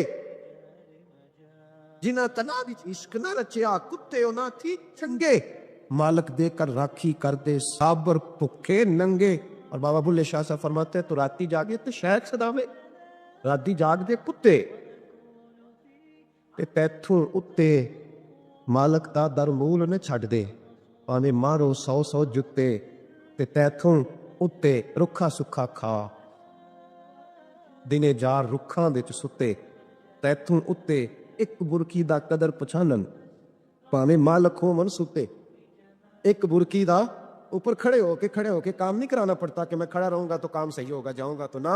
جنہ تنا وچ عشق نہ رچیا، کتے ہونا تھی چنگے. مالک دے کر راکھی کر دے، صابر بھکے ننگے. اور بابا بلے شاہ صاحب فرماتے ہیں تو راتی جاگے تو شیخ صداوے، راتی جاگ دے کتے تے تیتھوں اتے مالک دا در مول نے چھڈ دے. پاویں مارو 100 100 جتے تے تیتھوں اتے رکھا سکھا کھا. دنے جار رکھاں دے چ ستے، تیتھوں اتے ایک برکی دا قدر پچھانن. پاویں مالک ہو من ستے، ایک برکی دا اوپر کھڑے ہو کے کام نہیں کرانا پڑتا کہ میں کھڑا رہوں گا تو کام صحیح ہوگا، جاؤں گا تو نہ.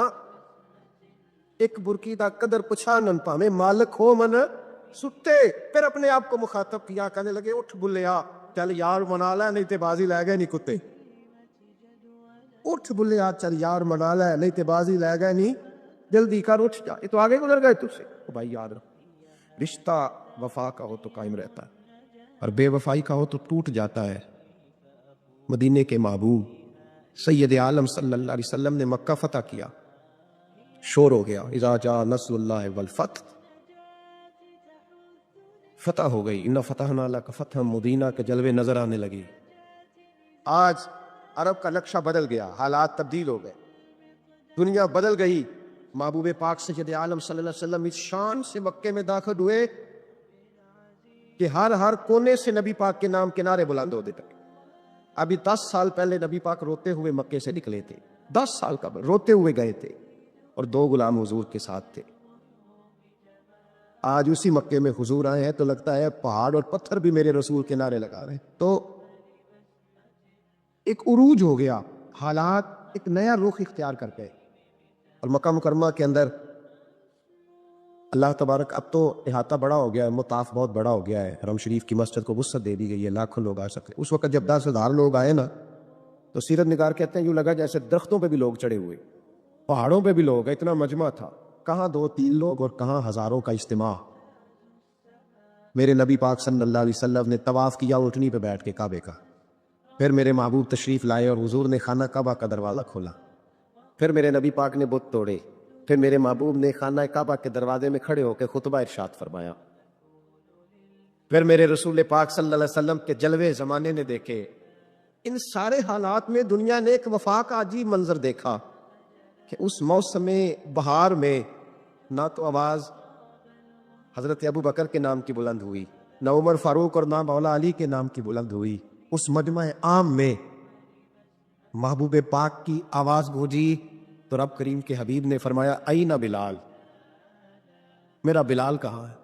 ایک برکی دا قدر پچھانن، پاویں مالک ہو من ستے. پھر اپنے آپ کو مخاطب کیا، کہنے لگے اٹھ بلیا، چل یار منا لے نہیں تے بازی لے گئے نہیں کتے. اٹھ بلیا چل یار منا لے نہیں تے بازی لے گئے نہیں، جلدی کر اٹھ جا، یہ تو آگے گزر گئے تجھ سے. بھائی یاد رکھ، رشتہ وفا کا ہو تو قائم رہتا ہے اور بے وفائی کا ہو تو ٹوٹ جاتا ہے. مدینے کے محبوب سید عالم صلی اللہ علیہ وسلم نے مکہ فتح کیا، شور ہو گیا، اذا جاء نصر اللہ والفتح، فتح ہو گئی، ان فتحنا لک فتحا مبینا کے جلوے نظر آنے لگے۔ آج عرب کا نقشہ بدل گیا، حالات تبدیل ہو گئے، دنیا بدل گئی۔ محبوب پاک سید عالم صلی اللہ علیہ وسلم اس شان سے مکے میں داخل ہوئے کہ ہر کونے سے نبی پاک کے نام کے نعرے بلند ہوتے تھے۔ ابھی 10 سال پہلے نبی پاک روتے ہوئے مکے سے نکلے تھے، 10 سال قبل روتے ہوئے گئے تھے، اور 2 غلام حضور کے ساتھ تھے۔ آج اسی مکے میں حضور آئے ہیں تو لگتا ہے پہاڑ اور پتھر بھی میرے رسول کے نعرے لگا رہے ہیں۔ تو ایک عروج ہو گیا، حالات ایک نیا رخ اختیار کر گئے، اور مکہ مکرمہ کے اندر اللہ تبارک، اب تو احاطہ بڑا ہو گیا ہے، مطاف بہت بڑا ہو گیا ہے، حرم شریف کی مسجد کو وسعت دے دی گئی ہے، لاکھوں لوگ آ سکتے۔ اس وقت جب 10,000 لوگ آئے نا تو سیرت نگار کہتے ہیں یوں لگا جیسے درختوں پہ بھی لوگ چڑھے ہوئے، پہاڑوں پہ بھی لوگ، اتنا مجمع تھا، کہاں 2-3 لوگ اور کہاں ہزاروں کا اجتماع۔ میرے نبی پاک صلی اللہ علیہ وسلم نے طواف کیا اونٹنی پہ بیٹھ کے کعبے کا، پھر میرے محبوب تشریف لائے اور حضور نے خانہ کعبہ کا دروازہ کھولا، پھر میرے نبی پاک نے بت توڑے، پھر میرے محبوب نے خانہ کعبہ کے دروازے میں کھڑے ہو کے خطبہ ارشاد فرمایا، پھر میرے رسول پاک صلی اللہ علیہ وسلم کے جلوے زمانے نے دیکھے۔ ان سارے حالات میں دنیا نے ایک وفا کا عجیب منظر دیکھا کہ اس موسم بہار میں نہ تو آواز حضرت ابو بکر کے نام کی بلند ہوئی، نہ عمر فاروق اور نہ مولا علی کے نام کی بلند ہوئی، اس مجمع عام میں محبوب پاک کی آواز گونجی تو رب کریم کے حبیب نے فرمایا اینا بلال، میرا بلال کہاں ہے؟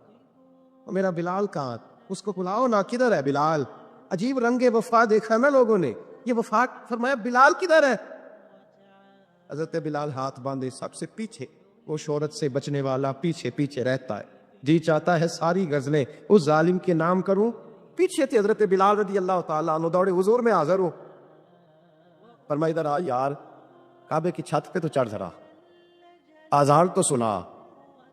میرا بلال کہاں؟ اس کو بلاؤ نا، کدھر ہے بلال؟ عجیب رنگ وفا دیکھا نا لوگوں نے، یہ وفا، فرمایا بلال کدھر ہے؟ حضرت بلال ہاتھ باندھے سب سے پیچھے، وہ شہرت سے بچنے والا پیچھے پیچھے رہتا ہے، جی چاہتا ہے ساری غزلیں اس ظالم کے نام کروں۔ پیچھے تھے حضرت بلال رضی اللہ تعالیٰ عنہ، دوڑے حضور میں حاضر ہوں، فرمایا ادھر آ یار، کعبے کی چھت پہ تو چڑھ ذرا، آزار تو سنا۔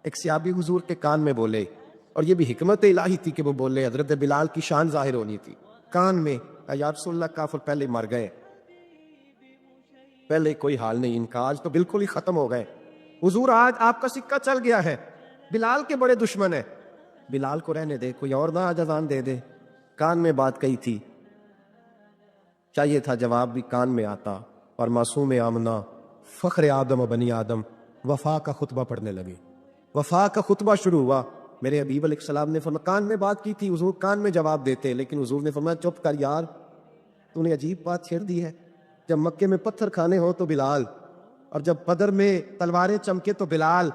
ایک صحابی حضور کے کان میں بولے، اور یہ بھی حکمت الہی تھی کہ وہ بولے، حضرت بلال کی شان ظاہر ہونی تھی کان میں، یا رسول اللہ کافر پہلے مر گئے، پہلے کوئی حال نہیں ان کا، آج تو بالکل ہی ختم ہو گئے حضور، آج آپ کا سکہ چل گیا ہے، بلال کے بڑے دشمن ہیں، بلال کو رہنے دے، کوئی اور نہ آج اذان دے دے۔ کان میں بات کہی تھی، چاہیے تھا جواب بھی کان میں آتا، اور معصوم آمنہ فخر آدم و بنی آدم وفا کا خطبہ پڑھنے لگے، وفا کا خطبہ شروع ہوا۔ میرے حبیب علیہ السلام نے فرمایا، کان میں بات کی تھی، حضور کان میں جواب دیتے، لیکن حضور نے فرمایا چپ کر یار، تو نے عجیب بات چھیڑ دی ہے، جب مکے میں پتھر کھانے ہو تو بلال، اور جب بدر میں تلواریں چمکے تو بلال،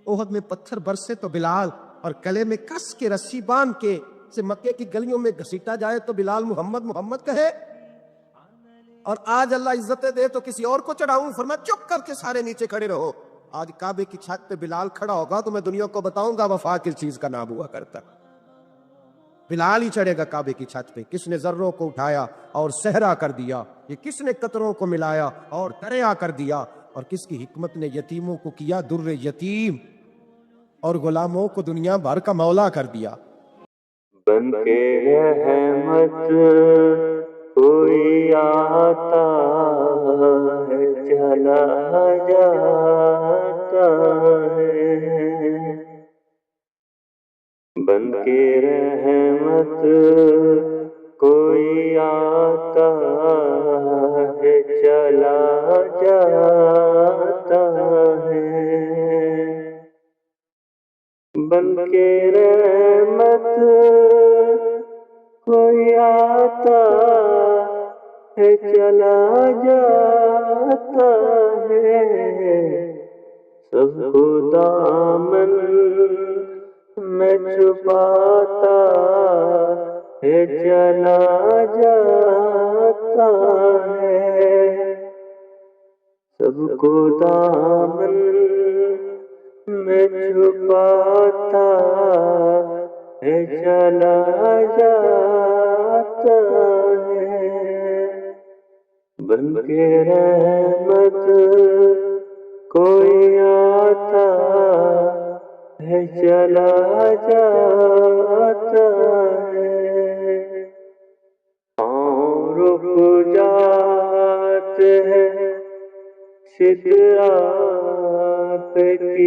احد میں پتھر برسے تو بلال، اور گلے میں کس کے رسی باندھ کے سے مکے کی گلیوں میں گھسیٹا جائے تو بلال محمد محمد کہے، اور آج اللہ عزت دے تو کسی اور کو چڑھاؤں، فرمایا چپ کر کے سارے نیچے کھڑے رہو۔ آج کعبے کی چھت پہ بلال کھڑا ہوگا تو میں دنیا کو بتاؤں گا وفا کس چیز کا نام ہوا کرتا، بلال ہی چڑھے گا کعبے کی چھت پہ۔ کس نے ذروں کو اٹھایا اور صحرا کر دیا، یہ کس نے قطروں کو ملایا اور دریا کر دیا، اور کس کی حکمت نے یتیموں کو کیا در یتیم اور غلاموں کو دنیا بھر کا مولا کر دیا۔ بن کے رحمت کوئی آتا ہے چلا جاتا ہے، بن کے رحمت کوئی آتا ہے چلا جاتا ہے، بن کے رحمت کوئی آتا ہے چلا جاتا ہے، سب کو دامن میں چھپاتا ہے چلا جاتا ہے، سب کو دامن میں چھپاتا ہے چلا جاتا ہے، بن کے رحمت کوئی آتا ہے چلا جاتا ہے، رک جا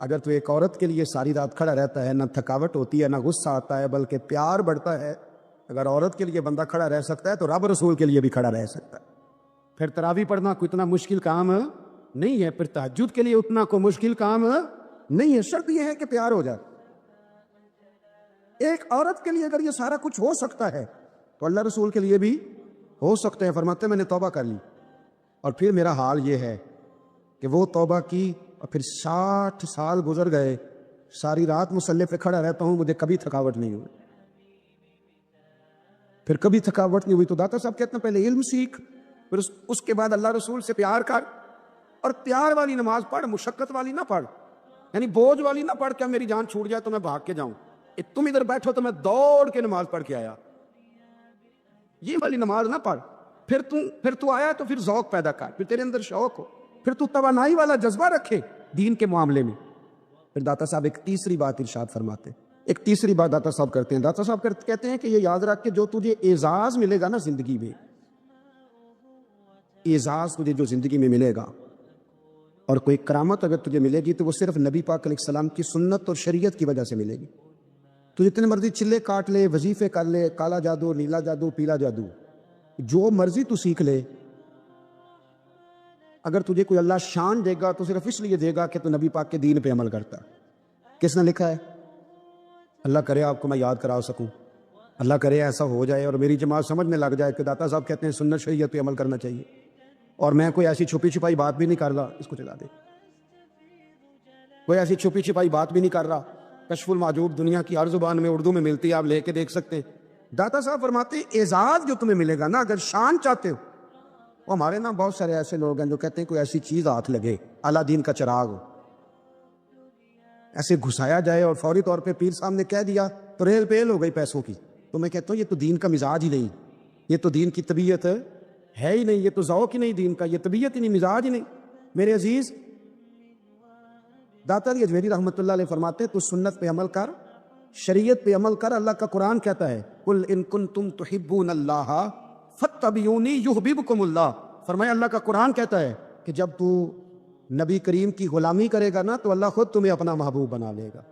اگر تو ایک عورت کے لیے ساری رات کھڑا رہتا ہے، نہ تھکاوٹ ہوتی ہے، نہ غصہ آتا ہے، بلکہ پیار بڑھتا ہے، اگر عورت کے لیے بندہ کھڑا رہ سکتا ہے تو رب رسول کے لیے بھی کھڑا رہ سکتا ہے۔ پھر تراویح پڑھنا کوئی اتنا مشکل کام نہیں ہے، پھر تہجد کے لیے اتنا کوئی مشکل کام نہیں ہے، شرط یہ ہے کہ پیار ہو جائے۔ ایک عورت کے لیے اگر یہ سارا کچھ ہو سکتا ہے تو اللہ رسول کے لیے بھی ہو سکتے ہیں۔ فرماتے ہیں میں نے توبہ کر لی اور پھر میرا حال یہ ہے کہ وہ توبہ کی اور پھر 60 سال گزر گئے، ساری رات مصلی پہ کھڑا رہتا ہوں، مجھے کبھی تھکاوٹ نہیں ہوئی، پھر کبھی تھکاوٹ نہیں ہوئی۔ تو داتا صاحب کہتے ہیں پہلے علم سیکھ، پھر اس کے بعد اللہ رسول سے پیار کر، اور پیار والی نماز پڑھ، مشقت والی نہ پڑھ، یعنی بوجھ والی نہ پڑھ کہ میری جان چھوٹ جائے تو میں بھاگ کے جاؤں، تم ادھر بیٹھو تو میں دوڑ کے نماز پڑھ کے آیا، یہ والی نماز نہ پڑھ۔ پھر تو آیا تو پھر ذوق پیدا کر، پھر تیرے اندر شوق ہو، پھر تو توانائی والا جذبہ رکھے دین کے معاملے میں۔ پھر داتا صاحب ایک تیسری بات ارشاد فرماتے، ایک تیسری بات داتا صاحب کرتے ہیں، داتا صاحب کہتے ہیں کہ یہ یاد رکھ کہ جو تجھے اعزاز ملے گا نا زندگی میں، اعزاز تجھے جو زندگی میں ملے گا اور کوئی کرامت اگر تجھے ملے گی تو وہ صرف نبی پاک علیہ السلام کی سنت اور شریعت کی وجہ سے ملے گی۔ تو جتنے مرضی چلے کاٹ لے، وظیفے کر لے، کالا جادو، نیلا جادو، پیلا جادو، جو مرضی تو سیکھ لے، اگر تجھے کوئی اللہ شان دے گا تو صرف اس لیے دے گا کہ تو نبی پاک کے دین پہ عمل کرتا۔ کس نے لکھا ہے؟ اللہ کرے آپ کو میں یاد کرا سکوں، اللہ کرے ایسا ہو جائے اور میری جماعت سمجھنے لگ جائے کہ داتا صاحب کہتے ہیں سنت شریعت پہ عمل کرنا چاہیے، اور میں کوئی ایسی چھپی چھپائی بات بھی نہیں کر رہا، اس کو چلا دے، کوئی ایسی چھپی چھپائی بات بھی نہیں کر رہا، کشف المعجوب دنیا کی ہر زبان میں اردو میں ملتی ہے، آپ لے کے دیکھ سکتے ہیں۔ داتا صاحب فرماتے ہیں اعزاز جو تمہیں ملے گا نا، اگر شان چاہتے ہو، وہ ہمارے نا بہت سارے ایسے لوگ ہیں جو کہتے ہیں کوئی ایسی چیز ہاتھ لگے، اعلیٰ دین کا چراغ ہو، ایسے گھسایا جائے اور فوری طور پہ پیر صاحب نے کہہ دیا تو ریل پیل ہو گئی پیسوں کی۔ تو میں کہتا ہوں یہ تو دین کا مزاج ہی نہیں، یہ تو دین کی طبیعت ہے ہی نہیں، یہ تو ذوق ہی نہیں دین کا، یہ طبیعت ہی نہیں، مزاج ہی نہیں۔ میرے عزیز داتا علی اجمیری رحمۃ اللہ علیہ فرماتے ہیں تو سنت پہ عمل کر، شریعت پہ عمل کر۔ اللہ کا قرآن کہتا ہے قل ان کنتم تحبون اللہ فاتبعونی یحببکم اللہ، فرمایا اللہ کا قرآن کہتا ہے کہ جب تو نبی کریم کی غلامی کرے گا نا تو اللہ خود تمہیں اپنا محبوب بنا لے گا۔